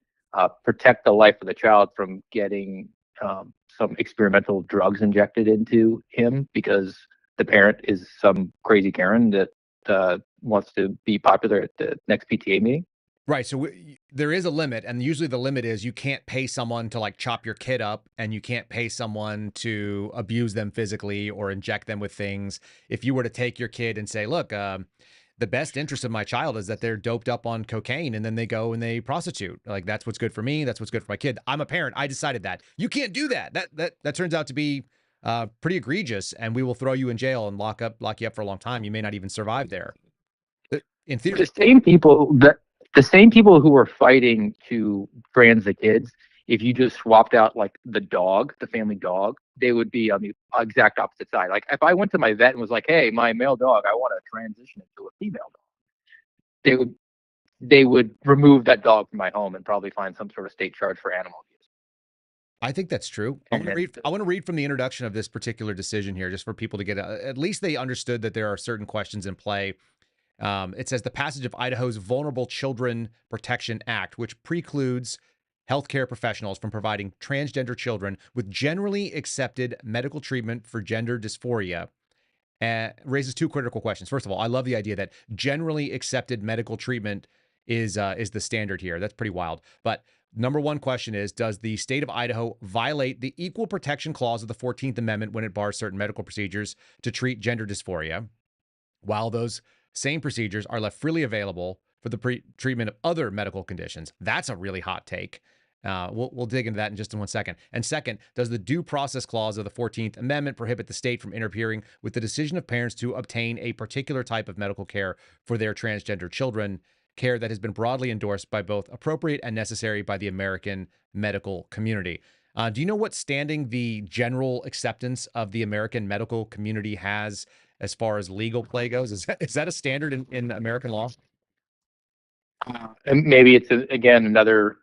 protect the life of the child from getting some experimental drugs injected into him because the parent is some crazy Karen that wants to be popular at the next PTA meeting. Right. So there is a limit, and usually the limit is you can't pay someone to like chop your kid up, and you can't pay someone to abuse them physically or inject them with things. If you were to take your kid and say, look, the best interest of my child is that they're doped up on cocaine and then they go and they prostitute. Like, that's what's good for me. That's what's good for my kid. I'm a parent. I decided that. You can't do that. That turns out to be pretty egregious, and we will throw you in jail and lock you up for a long time. You may not even survive there. In theory, the same people who were fighting to trans the kids, if you just swapped out like the dog, the family dog, they would be on the exact opposite side. Like if I went to my vet and was like, hey, my male dog, I want to transition it to a female dog, they would remove that dog from my home and probably find some sort of state charge for animal abuse. I think that's true. I want to read from the introduction of this particular decision here, just for people to get at least they understood that there are certain questions in play. It says the passage of Idaho's Vulnerable Children Protection Act, which precludes healthcare professionals from providing transgender children with generally accepted medical treatment for gender dysphoria, raises two critical questions. First of all, I love the idea that generally accepted medical treatment is the standard here. That's pretty wild. But number one question is, does the state of Idaho violate the Equal Protection Clause of the 14th Amendment when it bars certain medical procedures to treat gender dysphoria, while those same procedures are left freely available for the treatment of other medical conditions? That's a really hot take. We'll dig into that in just 1 second. And second, does the Due Process Clause of the 14th Amendment prohibit the state from interfering with the decision of parents to obtain a particular type of medical care for their transgender children, care that has been broadly endorsed by both appropriate and necessary by the American medical community? Do you know what standing the general acceptance of the American medical community has as far as legal play goes? Is that a standard in American law? And maybe it's again another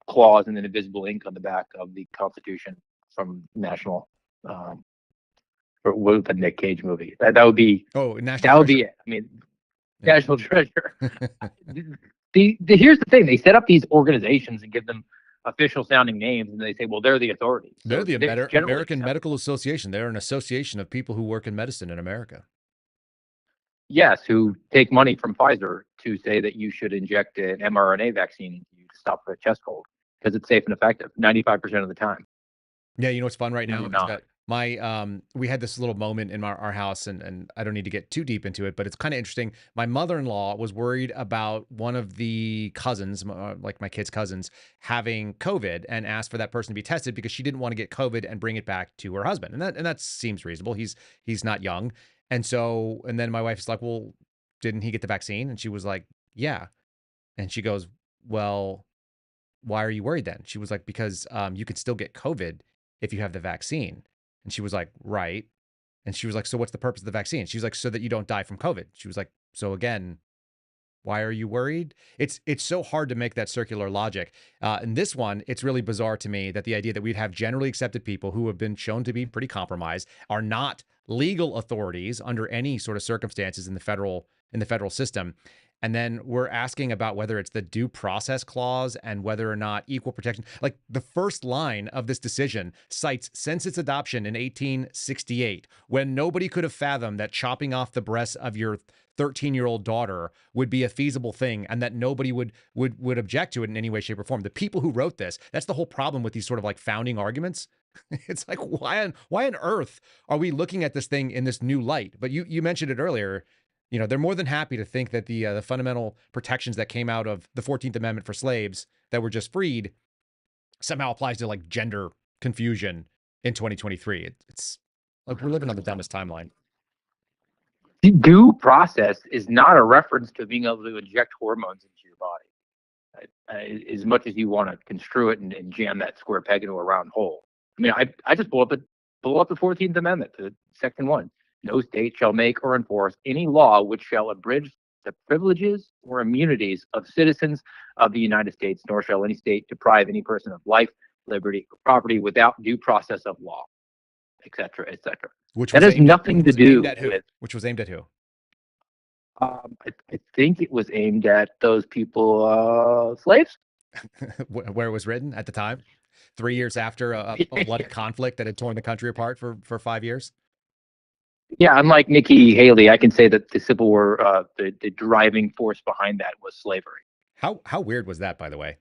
clause in the invisible ink on the back of the Constitution from national, or what the Nick Cage movie. That would be. Oh, that would be it. I mean, national treasure. Here's the thing: they set up these organizations and give them official sounding names, and they say, well, they're the authorities. They're So the generally American accepted. Medical Association. They're an association of people who work in medicine in America. Yes, who take money from Pfizer to say that you should inject an mRNA vaccine into you to stop a chest cold because it's safe and effective 95% of the time. Yeah, you know what's fun right now? No, Is no. that we had this little moment in our house, and I don't need to get too deep into it, but it's kind of interesting. My mother-in-law was worried about one of the cousins, like my kids' cousins, having COVID, and asked for that person to be tested because she didn't want to get COVID and bring it back to her husband. And that seems reasonable. He's not young. And then my wife's like, well, didn't he get the vaccine? And she was like, yeah. And she goes, well, why are you worried then? She was like, because you can still get COVID if you have the vaccine. And she was like, right. And she was like, so what's the purpose of the vaccine? She was like, so that you don't die from COVID. She was like, so again, why are you worried? It's so hard to make that circular logic. In this one, it's really bizarre to me that the idea that we'd have generally accepted people who have been shown to be pretty compromised are not legal authorities under any sort of circumstances in the federal system. And then we're asking about whether it's the due process clause and whether or not equal protection. Like the first line of this decision cites since its adoption in 1868, when nobody could have fathomed that chopping off the breasts of your 13-year-old daughter would be a feasible thing and that nobody would object to it in any way, shape, or form. The people who wrote this, that's the whole problem with these sort of like founding arguments. It's like, why on earth are we looking at this thing in this new light? But you mentioned it earlier. You know, they're more than happy to think that the fundamental protections that came out of the 14th Amendment for slaves that were just freed somehow applies to like gender confusion in 2023. It's like we're living on the dumbest timeline. Due process is not a reference to being able to inject hormones into your body. As much as you want to construe it and jam that square peg into a round hole. I mean, I just pull up the 14th Amendment to Section 1. No state shall make or enforce any law which shall abridge the privileges or immunities of citizens of the United States, nor shall any state deprive any person of life, liberty, or property without due process of law, et cetera, et cetera. That has nothing to do with. Which was aimed at who? I think it was aimed at those people, slaves. Where it was written at the time, 3 years after a bloody conflict that had torn the country apart for 5 years. Yeah, unlike Nikki Haley, I can say that the Civil War, the driving force behind that was slavery. How weird was that, by the way?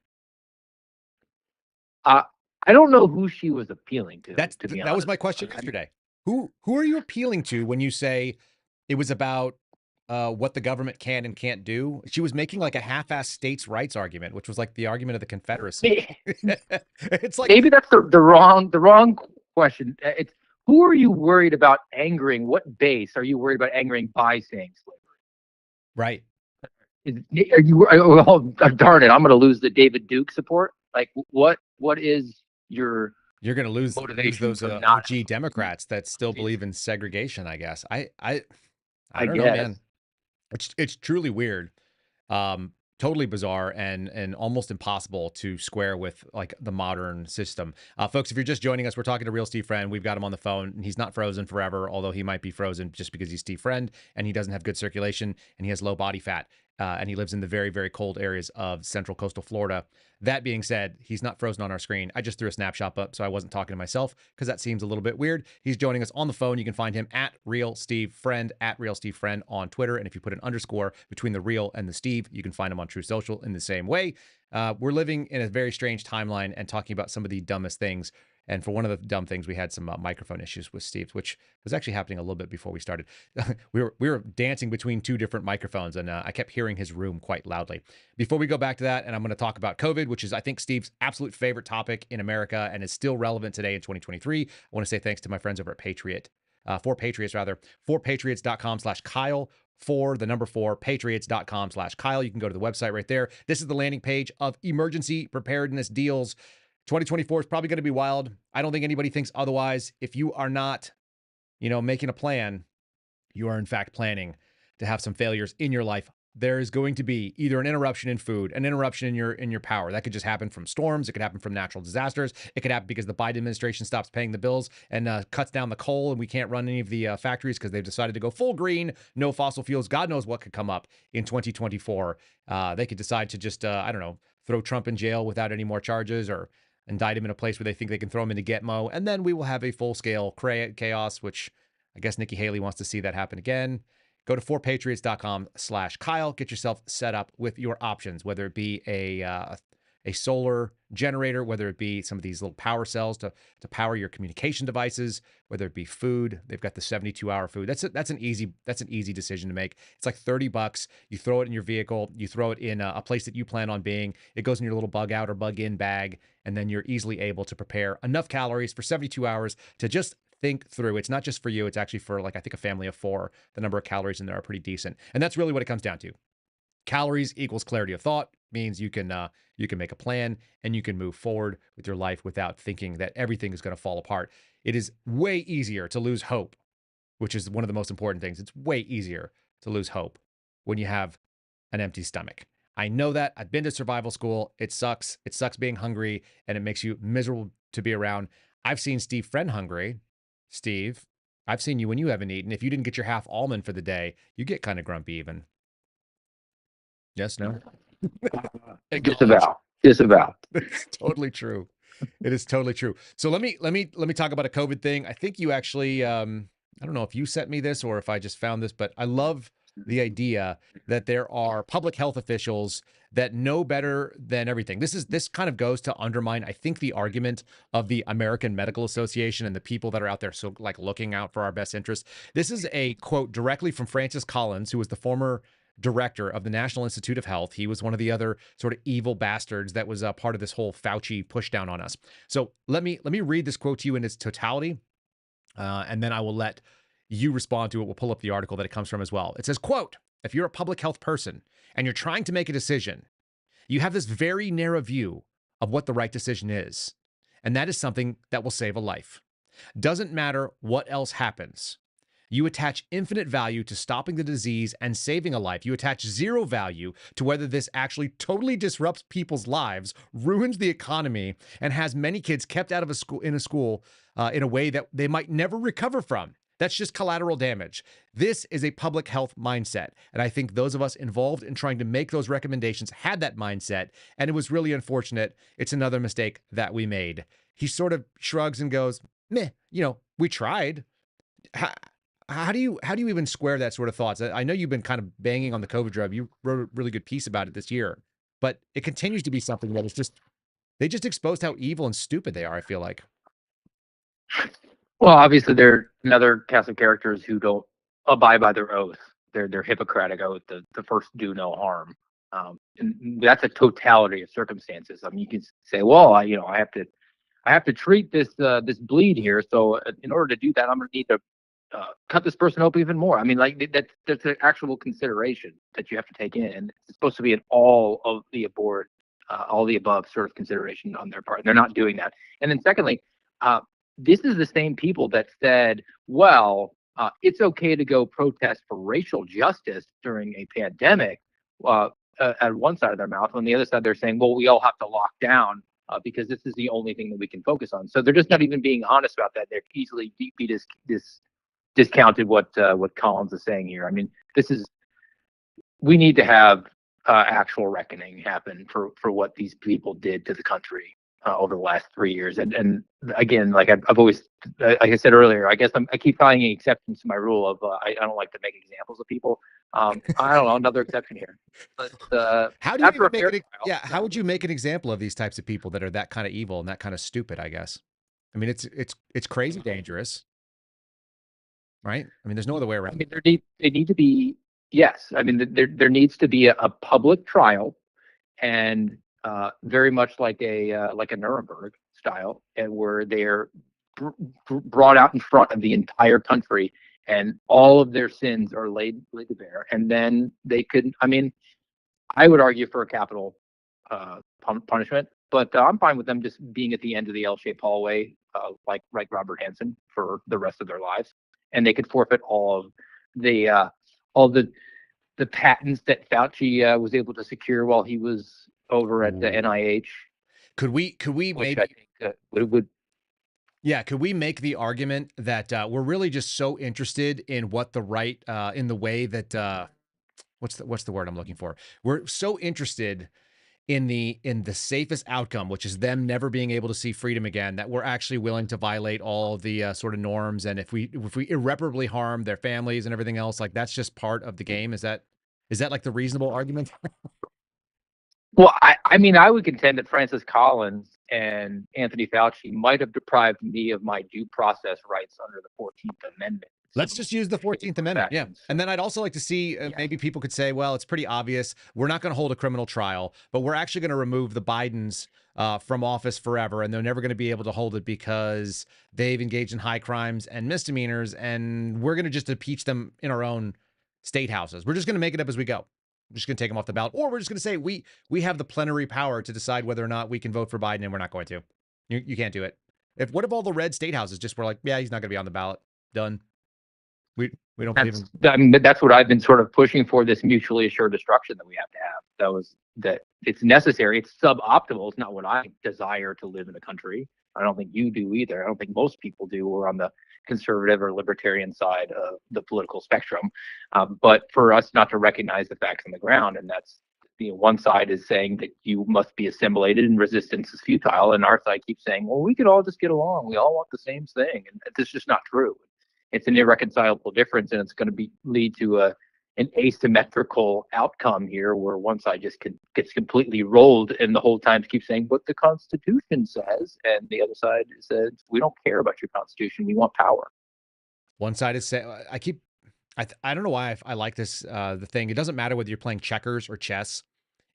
I don't know who she was appealing to. That was my question yesterday. Who are you appealing to when you say it was about what the government can and can't do? She was making like a half-assed states' rights argument, which was like the argument of the Confederacy. It's like maybe that's the wrong question. It's who are you worried about angering? What base are you worried about angering by saying slavery? Right. Are you? Oh, darn it! I'm going to lose the David Duke support. Like, what is your? You're going to lose those OG Democrats that still believe in segregation. I guess. I don't know, man. It's truly weird. Totally bizarre and almost impossible to square with like the modern system. Folks, if you're just joining us, we're talking to Real Steve Friend. We've got him on the phone, and he's not frozen forever, although he might be frozen just because he's Steve Friend and he doesn't have good circulation and he has low body fat. And he lives in the very, very cold areas of central coastal Florida. That being said, he's not frozen on our screen. I just threw a snapshot up, so I wasn't talking to myself because that seems a little bit weird. He's joining us on the phone. You can find him at Real Steve Friend, at Real Steve Friend on Twitter. And if you put an underscore between the Real and the Steve, you can find him on True Social in the same way. We're living in a very strange timeline and talking about some of the dumbest things. And for one of the dumb things, we had some microphone issues with Steve's, which was actually happening a little bit before we started. we were dancing between two different microphones, and I kept hearing his room quite loudly. Before we go back to that, and I'm going to talk about COVID, which is, I think, Steve's absolute favorite topic in America and is still relevant today in 2023. I want to say thanks to my friends over at Patriot, for patriots.com/Kyle. For the number 4, patriots.com/Kyle. You can go to the website right there. This is the landing page of emergency preparedness deals. 2024 is probably going to be wild. I don't think anybody thinks otherwise. If you are not, making a plan, you are in fact planning to have some failures in your life. There is going to be either an interruption in food, an interruption in your power. That could just happen from storms. It could happen from natural disasters. It could happen because the Biden administration stops paying the bills and cuts down the coal, and we can't run any of the factories because they've decided to go full green, no fossil fuels. God knows what could come up in 2024. They could decide to just, throw Trump in jail without any more charges, or indict him in a place where they think they can throw him into Gitmo. And then we will have a full-scale chaos, which I guess Nikki Haley wants to see that happen again. Go to 4patriots.com/Kyle. Get yourself set up with your options, whether it be a solar generator, whether it be some of these little power cells to power your communication devices, whether it be food. They've got the 72-hour food. That's an easy decision to make. It's like $30. You throw it in your vehicle. You throw it in a place that you plan on being. It goes in your little bug out or bug in bag, and then you're easily able to prepare enough calories for 72 hours to just think through. It's not just for you. It's actually for, I think, a family of 4. The number of calories in there are pretty decent. And that's really what it comes down to. Calories equals clarity of thought, means you can make a plan and you can move forward with your life without thinking that everything is going to fall apart. It is way easier to lose hope, which is one of the most important things. It's way easier to lose hope when you have an empty stomach. I know that. I've been to survival school. It sucks. It sucks being hungry, and it makes you miserable to be around. I've seen Steve Friend hungry. Steve, I've seen you when you haven't eaten. If you didn't get your half almond for the day, you get kind of grumpy even. Yes, no? Disavow. It's totally true. It is totally true. So let me talk about a COVID thing. I think you actually, I don't know if you sent me this or if I just found this, but I love the idea that there are public health officials that know better than everything. This kind of goes to undermine, I think, the argument of the American Medical Association and the people that are out there so looking out for our best interests. This is a quote directly from Francis Collins, who was the former director of the National Institute of Health. He was one of the other sort of evil bastards that was part of this whole Fauci push down on us. So let me read this quote to you in its totality, and then I will let you respond to it. We'll pull up the article that it comes from as well. It says, quote, "If you're a public health person and you're trying to make a decision, you have this very narrow view of what the right decision is. And that is something that will save a life. Doesn't matter what else happens. You attach infinite value to stopping the disease and saving a life. You attach zero value to whether this actually totally disrupts people's lives, ruins the economy, and has many kids kept out of a school in a way that they might never recover from. That's just collateral damage. This is a public health mindset. And I think those of us involved in trying to make those recommendations had that mindset. And it was really unfortunate. It's another mistake that we made." He sort of shrugs and goes, meh, we tried. How do you even square that sort of thoughts? I know you've been kind of banging on the COVID drug. You wrote a really good piece about it this year, but it continues to be something that is they just exposed how evil and stupid they are, I feel like. Well, obviously, there are another cast of characters who don't abide by their oath. Their Hippocratic oath, the first do no harm. And that's a totality of circumstances. I mean, you can say, well, I have to treat this bleed here. So in order to do that, I'm going to need to cut this person open even more. I mean, that's an actual consideration that you have to take in, and it's supposed to be an all of the above sort of consideration on their part. And they're not doing that. And then secondly, this is the same people that said, well, it's okay to go protest for racial justice during a pandemic at one side of their mouth. On the other side, they're saying, well, we all have to lock down because this is the only thing that we can focus on. So they're just not even being honest about that. They're easily discounted what Collins is saying here. I mean, we need to have actual reckoning happen for what these people did to the country over the last 3 years. And again, like I've always, like I said earlier, I guess I keep finding exceptions to my rule of I don't like to make examples of people. I don't know, another exception here. But how would you make an example of these types of people that are that kind of evil and that kind of stupid, I guess? I mean, it's crazy dangerous, right? I mean, there's no other way around. I mean, they need to be, yes. I mean, there needs to be a public trial, and very much like a Nuremberg style, and where they're brought out in front of the entire country, and all of their sins are laid to bear, and then they could. I mean, I would argue for a capital punishment, But I'm fine with them just being at the end of the L-shaped hallway, like Robert Hansen, for the rest of their lives, and they could forfeit all the patents that Fauci was able to secure while he was over at the NIH. Could we which maybe I think would Yeah, could we make the argument that we're really just so interested in what the right in the way that what's the word I'm looking for? We're so interested in the safest outcome, which is them never being able to see freedom again, that we're actually willing to violate all the sort of norms, and if we irreparably harm their families and everything else, like that's just part of the game. Is that like the reasonable argument? Well, I mean, I would contend that Francis Collins and Anthony Fauci might have deprived me of my due process rights under the 14th Amendment. Let's just use the 14th Amendment. Yeah. And then I'd also like to see, maybe people could say, well, it's pretty obvious. We're not going to hold a criminal trial, but we're actually going to remove the Bidens from office forever. And they're never going to be able to hold it because they've engaged in high crimes and misdemeanors. And we're going to just impeach them in our own state houses. We're just going to make it up as we go. We're just going to take them off the ballot. Or we're just going to say we have the plenary power to decide whether or not we can vote for Biden, and we're not going to. You can't do it. What if all the red state houses just were like, yeah, he's not going to be on the ballot. Done. We don't believe him. I mean, that's what I've been sort of pushing for, this mutually assured destruction that we have to have. That it's necessary. It's suboptimal. It's not what I desire to live in a country. I don't think you do either. I don't think most people do who are on the conservative or libertarian side of the political spectrum. But for us not to recognize the facts on the ground, and that's, one side is saying that you must be assimilated and resistance is futile, and our side keeps saying, well, we could all just get along. We all want the same thing, and it's just not true. It's an irreconcilable difference, and it's going to lead to an asymmetrical outcome here, where one side just gets completely rolled, and the whole time keeps saying what the Constitution says, and the other side says we don't care about your Constitution, we want power. One side is saying, I don't know why I like this the thing. It doesn't matter whether you're playing checkers or chess.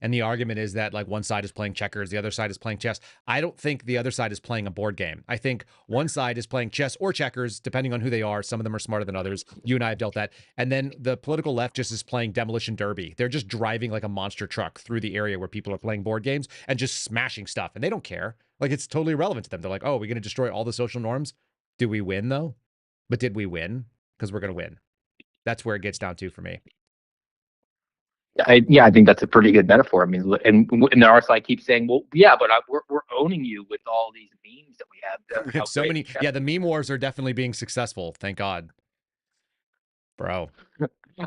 And the argument is that like one side is playing checkers, the other side is playing chess. I don't think the other side is playing a board game. I think one side is playing chess or checkers, depending on who they are. Some of them are smarter than others. You and I have dealt that. And then the political left just is playing demolition derby. They're just driving like a monster truck through the area where people are playing board games and just smashing stuff. And they don't care. Like, it's totally irrelevant to them. They're like, oh, we're going to destroy all the social norms. Do we win though? But did we win? Because we're going to win. That's where it gets down to for me. I think that's a pretty good metaphor. I mean, and our side keeps saying, well, yeah, but we're owning you with all these memes that we have. We have so many. Yeah, the meme wars are definitely being successful. Thank God, bro.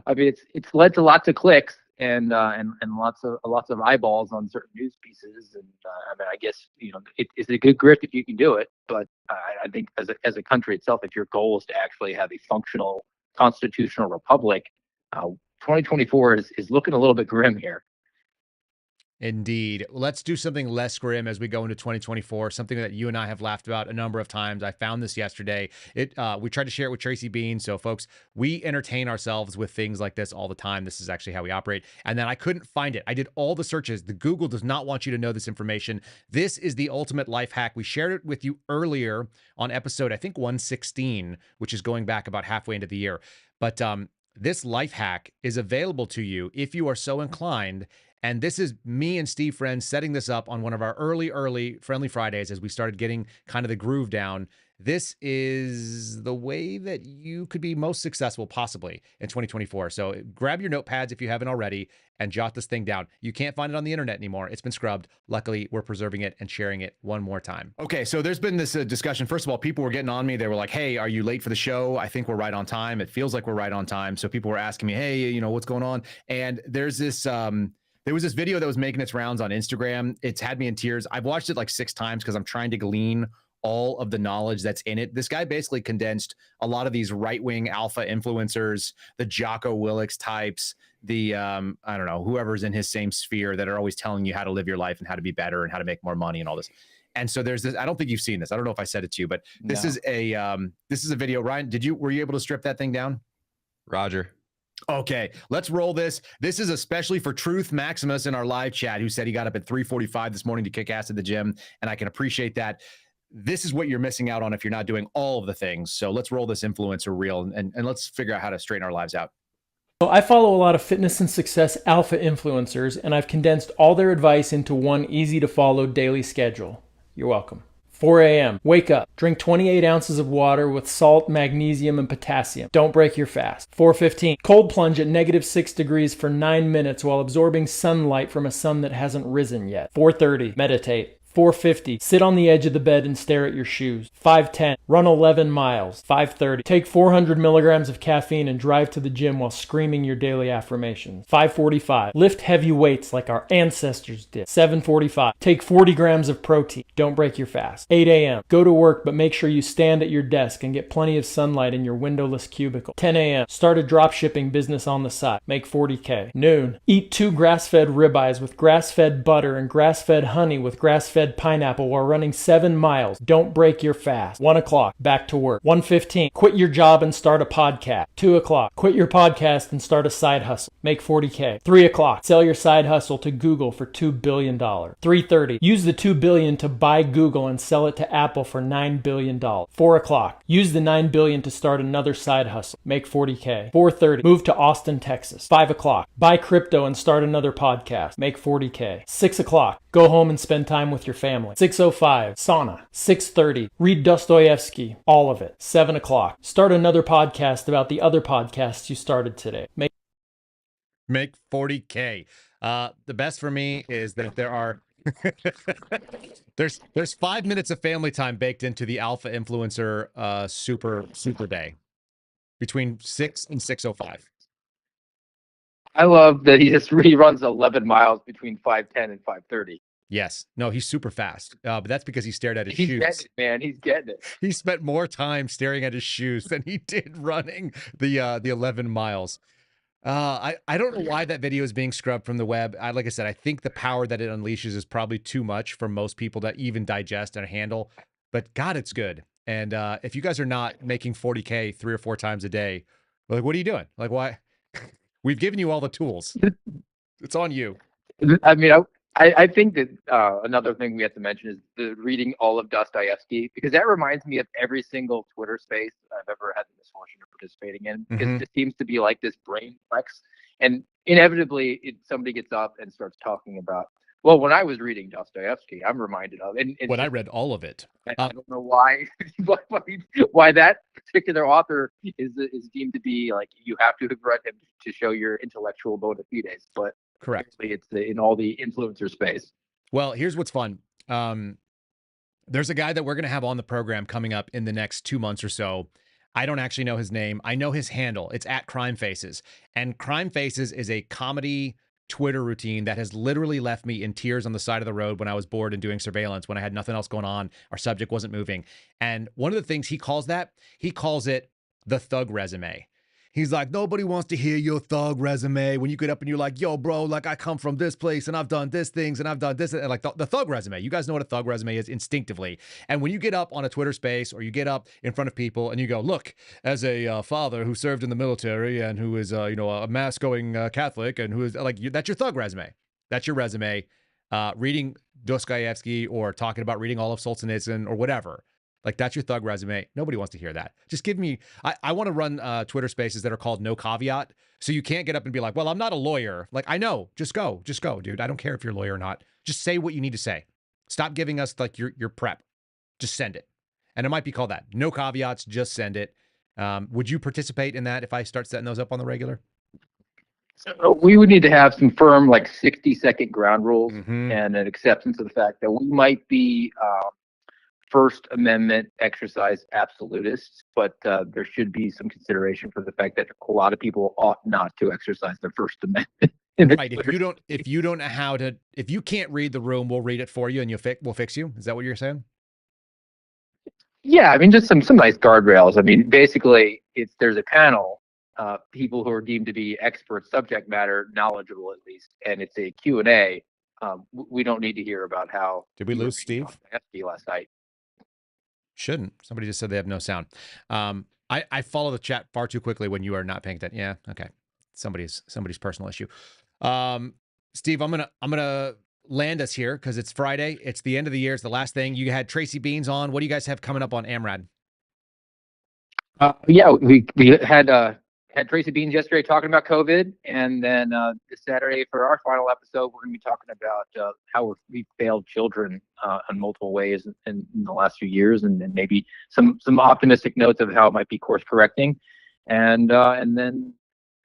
I mean, it's led to lots of clicks and lots of eyeballs on certain news pieces. And I mean, I guess it's a good grift if you can do it. But I think as a country itself, if your goal is to actually have a functional constitutional republic, 2024 is looking a little bit grim here. Indeed. Let's do something less grim as we go into 2024, something that you and I have laughed about a number of times. I found this yesterday. We tried to share it with Tracy Bean. So folks, we entertain ourselves with things like this all the time. This is actually how we operate. And then I couldn't find it. I did all the searches. The Google does not want you to know this information. This is the ultimate life hack. We shared it with you earlier on episode, I think 116, which is going back about halfway into the year. But this life hack is available to you if you are so inclined. And this is me and Steve Friends setting this up on one of our early Friendly Fridays as we started getting kind of the groove down. This is the way that you could be most successful possibly in 2024. So grab your notepads if you haven't already and jot this thing down. You can't find it on the internet anymore. It's been scrubbed. Luckily, we're preserving it and sharing it one more time. Okay, so there's been this discussion. First of all, people were getting on me. They were like, hey, are you late for the show? I think we're right on time. It feels like we're right on time. So people were asking me, hey, what's going on? And there's this... there was this video that was making its rounds on Instagram. It's had me in tears. I've watched it like 6 times because I'm trying to glean all of the knowledge that's in it. This guy basically condensed a lot of these right-wing alpha influencers, the Jocko Willix types, the, I don't know, whoever's in his same sphere that are always telling you how to live your life and how to be better and how to make more money and all this. And so there's this, I don't think you've seen this. I don't know if I said it to you, but this is a video. Ryan, were you able to strip that thing down? Roger. Okay, let's roll this. This is especially for Truth Maximus in our live chat, who said he got up at 3:45 this morning to kick ass at the gym, and I can appreciate that. This is what you're missing out on if you're not doing all of the things. So let's roll this influencer reel and let's figure out how to straighten our lives out. So I follow a lot of fitness and success alpha influencers, and I've condensed all their advice into one easy-to-follow daily schedule. You're welcome. 4 a.m. Wake up. Drink 28 ounces of water with salt, magnesium, and potassium. Don't break your fast. 4:15. Cold plunge at -6 degrees for 9 minutes while absorbing sunlight from a sun that hasn't risen yet. 4:30. Meditate. 4:50. Sit on the edge of the bed and stare at your shoes. 5:10. Run 11 miles. 5:30. Take 400 milligrams of caffeine and drive to the gym while screaming your daily affirmations. 5:45. Lift heavy weights like our ancestors did. 7:45. Take 40 grams of protein. Don't break your fast. 8 a.m. Go to work, but make sure you stand at your desk and get plenty of sunlight in your windowless cubicle. 10 a.m. Start a drop shipping business on the side. Make 40K. Noon. Eat 2 grass-fed ribeyes with grass-fed butter and grass-fed honey with grass-fed pineapple while running 7 miles. Don't break your fast. 1 o'clock, back to work. 1:15, quit your job and start a podcast. 2 o'clock, quit your podcast and start a side hustle. Make 40K. 3 o'clock, sell your side hustle to Google for $2 billion. 3:30, use the $2 billion to buy Google and sell it to Apple for $9 billion. 4 o'clock, use the $9 billion to start another side hustle. Make 40K. 4:30, move to Austin, Texas. 5 o'clock, buy crypto and start another podcast. Make 40K. 6 o'clock, go home and spend time with your family. 6:05, sauna. 6:30, read Dostoevsky, all of it. 7 o'clock, start another podcast about the other podcasts you started today. Make 40K. The best for me is that there are there's 5 minutes of family time baked into the alpha influencer super day between 6 and 6:05. I love that he runs 11 miles between 5:10 and 5:30. Yes. No, he's super fast. But that's because he stared at his shoes. He's getting it, man. He's getting it. He spent more time staring at his shoes than he did running the 11 miles. I don't know why that video is being scrubbed from the web. Like I said, I think the power that it unleashes is probably too much for most people to even digest and handle. But God, it's good. And if you guys are not making 40K 3 or 4 times a day, like, what are you doing? Like, why? We've given you all the tools. It's on you. I mean, I think that another thing we have to mention is the reading all of Dostoevsky, because that reminds me of every single Twitter space I've ever had the misfortune of participating in, because it seems to be like this brain flex. And inevitably, somebody gets up and starts talking about, well, when I was reading Dostoevsky, I'm reminded of, and when I read all of it. I don't know why why that particular author is deemed to be like, you have to have read him to show your intellectual bona fides, but correct, it's in all the influencer space. Well, here's what's fun. There's a guy that we're going to have on the program coming up in the next 2 months or so. I don't actually know his name. I know his handle. It's at Crime Faces. And Crime Faces is a comedy Twitter routine that has literally left me in tears on the side of the road when I was bored and doing surveillance, when I had nothing else going on. Our subject wasn't moving. And one of the things he calls it the thug resume. He's like, nobody wants to hear your thug resume. When you get up and you're like, yo, bro, like, I come from this place and I've done this things and I've done this, and like the thug resume. You guys know what a thug resume is instinctively. And when you get up on a Twitter space or you get up in front of people and you go, look, as a father who served in the military and who is, a mass-going Catholic and who is like, that's your thug resume. That's your resume. Reading Dostoevsky or talking about reading all of Solzhenitsyn or whatever. Like, that's your thug resume. Nobody wants to hear that. Just give me, I want to run Twitter spaces that are called no caveat. So you can't get up and be like, well, I'm not a lawyer. Like, I know, just go, dude. I don't care if you're a lawyer or not. Just say what you need to say. Stop giving us like your prep. Just send it. And it might be called that. No caveats, just send it. Would you participate in that if I start setting those up on the regular? So we would need to have some firm, like 60-second ground rules and an acceptance of the fact that we might be First Amendment exercise absolutists, but there should be some consideration for the fact that a lot of people ought not to exercise their First Amendment. Right. If you don't know how to, if you can't read the room, we'll read it for you and we'll fix you. Is that what you're saying? Yeah, I mean, just some nice guardrails. I mean, basically, there's a panel, people who are deemed to be expert subject matter knowledgeable at least, and it's a Q&A. We don't need to hear about how. Did we lose Steve? Last night. Shouldn't. Somebody just said they have no sound. I follow the chat far too quickly when you are not paying attention. Yeah, okay. Somebody's personal issue. Steve, I'm gonna land us here because it's Friday. It's the end of the year. It's the last thing. You had Tracy Beans on. What do you guys have coming up on AMRAD? Yeah, we had had Tracy Beans yesterday talking about COVID, and then this Saturday for our final episode, we're going to be talking about how we've failed children in multiple ways in the last few years, and then maybe some optimistic notes of how it might be course correcting, and then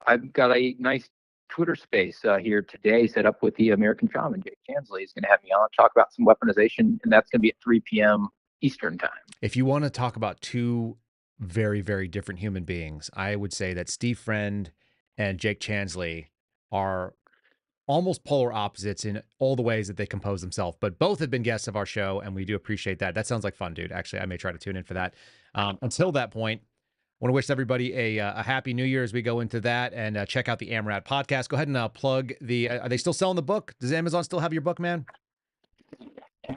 I've got a nice Twitter space here today set up with the American Shaman. Jake Chansley is going to have me on talk about some weaponization, and that's going to be at 3 p.m. Eastern time. If you want to talk about two very, very different human beings, I would say that Steve Friend and Jake Chansley are almost polar opposites in all the ways that they compose themselves, but both have been guests of our show, and we do appreciate that. That sounds like fun, dude. Actually, I may try to tune in for that. Until that point, I want to wish everybody a happy New Year as we go into that, and check out the AMRAD podcast. Go ahead and plug the, are they still selling the book? Does Amazon still have your book, man?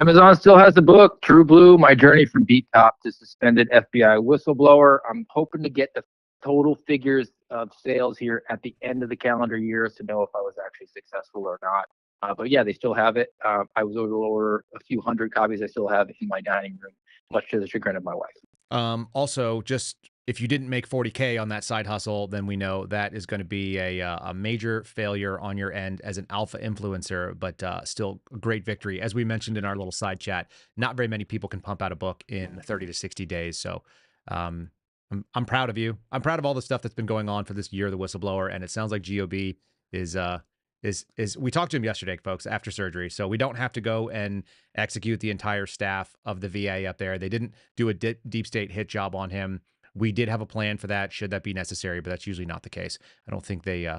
Amazon still has the book, True Blue, My Journey from Beat Cop to Suspended FBI Whistleblower. I'm hoping to get the total figures of sales here at the end of the calendar year to know if I was actually successful or not. But yeah, they still have it. I was able to order a few hundred copies. I still have in my dining room, much to the chagrin of my wife. Also, just if you didn't make 40K on that side hustle, then we know that is going to be a major failure on your end as an alpha influencer, but still a great victory. As we mentioned in our little side chat, not very many people can pump out a book in 30 to 60 days. So I'm proud of you. I'm proud of all the stuff that's been going on for this year, the Whistleblower, and it sounds like GOB is we talked to him yesterday, folks, after surgery, so we don't have to go and execute the entire staff of the VA up there. They didn't do a deep state hit job on him. We did have a plan for that, should that be necessary, but that's usually not the case. I don't think they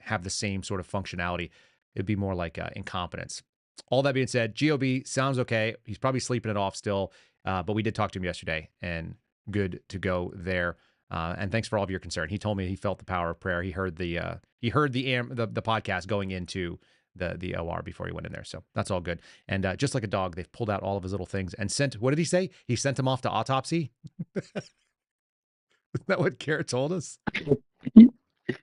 have the same sort of functionality. It'd be more like incompetence. All that being said, GOB sounds okay. He's probably sleeping it off still, but we did talk to him yesterday, and good to go there. And thanks for all of your concern. He told me he felt the power of prayer. He heard the podcast going into the OR before he went in there. So that's all good. And just like a dog, they've pulled out all of his little things and sent, what did he say? He sent him off to autopsy. Isn't that what Garrett told us?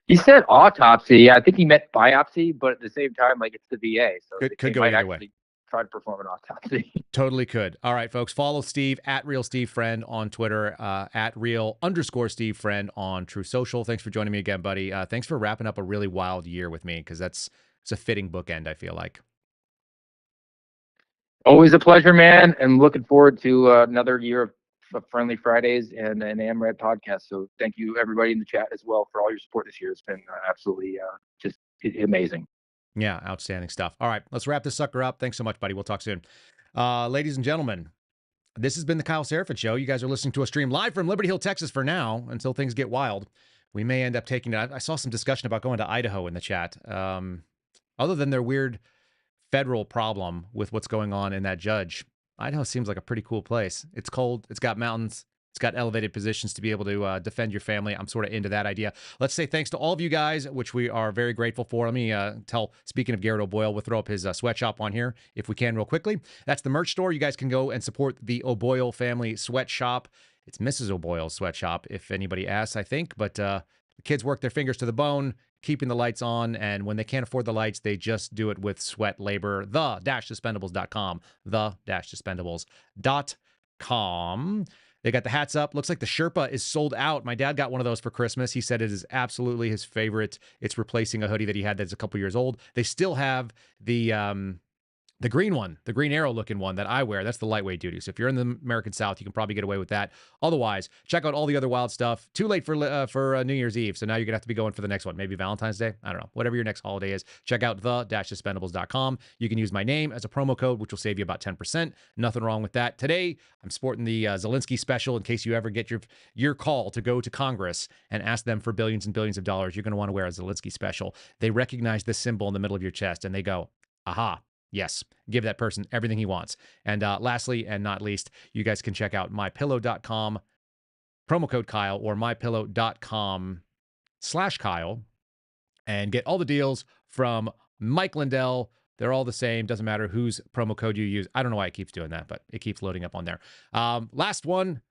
He said autopsy. I think he meant biopsy, but at the same time, like, it's the VA. So could go either way. Try to perform an autopsy. Totally could. All right, folks, follow Steve at Real Steve Friend on Twitter, at Real_Steve Friend on True Social. Thanks for joining me again, buddy. Thanks for wrapping up a really wild year with me, because it's a fitting bookend, I feel like. Always a pleasure, man, and looking forward to another year of Friendly Fridays and an AMRAD podcast. So thank you, everybody in the chat as well, for all your support this year. It's been absolutely just amazing. Yeah, outstanding stuff. All right, let's wrap this sucker up. Thanks so much, buddy. We'll talk soon. Ladies and gentlemen, this has been the Kyle Seraphin Show. You guys are listening to a stream live from Liberty Hill, Texas for now, until things get wild. We may end up taking it. I saw some discussion about going to Idaho in the chat. Other than their weird federal problem with what's going on in that judge, Idaho seems like a pretty cool place. It's cold. It's got mountains. It's got elevated positions to be able to defend your family. I'm sort of into that idea. Let's say thanks to all of you guys, which we are very grateful for. Let me speaking of Garrett O'Boyle, we'll throw up his sweatshop on here if we can real quickly. That's the merch store. You guys can go and support the O'Boyle family sweatshop. It's Mrs. O'Boyle's sweatshop, if anybody asks, I think. But the kids work their fingers to the bone, keeping the lights on. And when they can't afford the lights, they just do it with sweat labor. The-Suspendables.com. The-Suspendables.com. They got the hats up. Looks like the Sherpa is sold out. My dad got one of those for Christmas. He said it is absolutely his favorite. It's replacing a hoodie that he had that's a couple years old. They still have the green one, the green arrow looking one that I wear. That's the lightweight duty. So if you're in the American South, you can probably get away with that. Otherwise, check out all the other wild stuff. Too late for New Year's Eve. So now you're going to have to be going for the next one. Maybe Valentine's Day. I don't know. Whatever your next holiday is. Check out the-suspendables.com. You can use my name as a promo code, which will save you about 10%. Nothing wrong with that. Today, I'm sporting the Zelensky special in case you ever get your call to go to Congress and ask them for billions and billions of dollars. You're going to want to wear a Zelensky special. They recognize this symbol in the middle of your chest and they go, aha. Yes, give that person everything he wants. And lastly, and not least, you guys can check out mypillow.com, promo code Kyle, or mypillow.com/Kyle, and get all the deals from Mike Lindell. They're all the same. Doesn't matter whose promo code you use. I don't know why it keeps doing that, but it keeps loading up on there. Last one.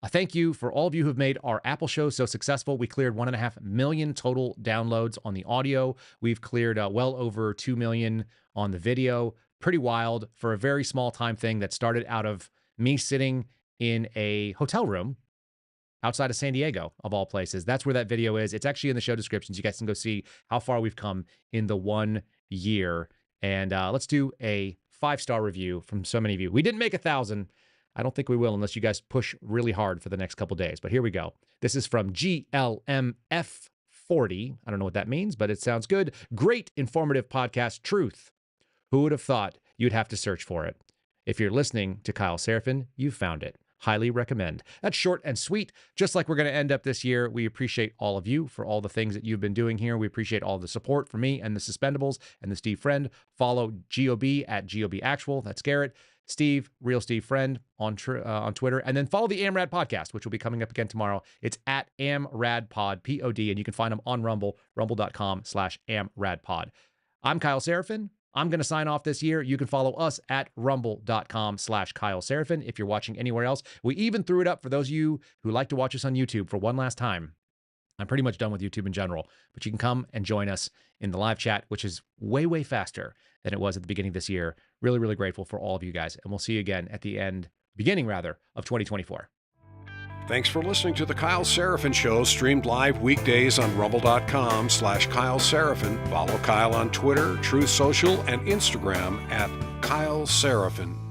A thank you for all of you who have made our Apple show so successful. We cleared 1.5 million total downloads on the audio. We've cleared well over 2 million on the video. Pretty wild for a very small time thing that started out of me sitting in a hotel room outside of San Diego, of all places. That's where that video is. It's actually in the show descriptions. You guys can go see how far we've come in the 1 year. And let's do a 5-star review from so many of you. We didn't make 1,000. I don't think we will unless you guys push really hard for the next couple days. But here we go. This is from GLMF40. I don't know what that means, but it sounds good. Great informative podcast, Truth. Who would have thought you'd have to search for it? If you're listening to Kyle Seraphin, you've found it. Highly recommend. That's short and sweet. Just like we're going to end up this year, we appreciate all of you for all the things that you've been doing here. We appreciate all the support for me and the Suspendables and the Steve Friend. Follow GOB at GOB Actual. That's Garrett. Steve, Real Steve Friend on Twitter. And then follow the AmRad podcast, which will be coming up again tomorrow. It's at AmRadPod, P-O-D, and you can find them on Rumble, rumble.com/AmRadPod. I'm Kyle Seraphin. I'm going to sign off this year. You can follow us at rumble.com/Kyle Seraphin if you're watching anywhere else. We even threw it up for those of you who like to watch us on YouTube for one last time. I'm pretty much done with YouTube in general, but you can come and join us in the live chat, which is way, way faster than it was at the beginning of this year. Really, really grateful for all of you guys. And we'll see you again at the beginning of 2024. Thanks for listening to the Kyle Seraphin Show, streamed live weekdays on rumble.com/Kyle Seraphin. Follow Kyle on Twitter, Truth Social, and Instagram at Kyle Seraphin.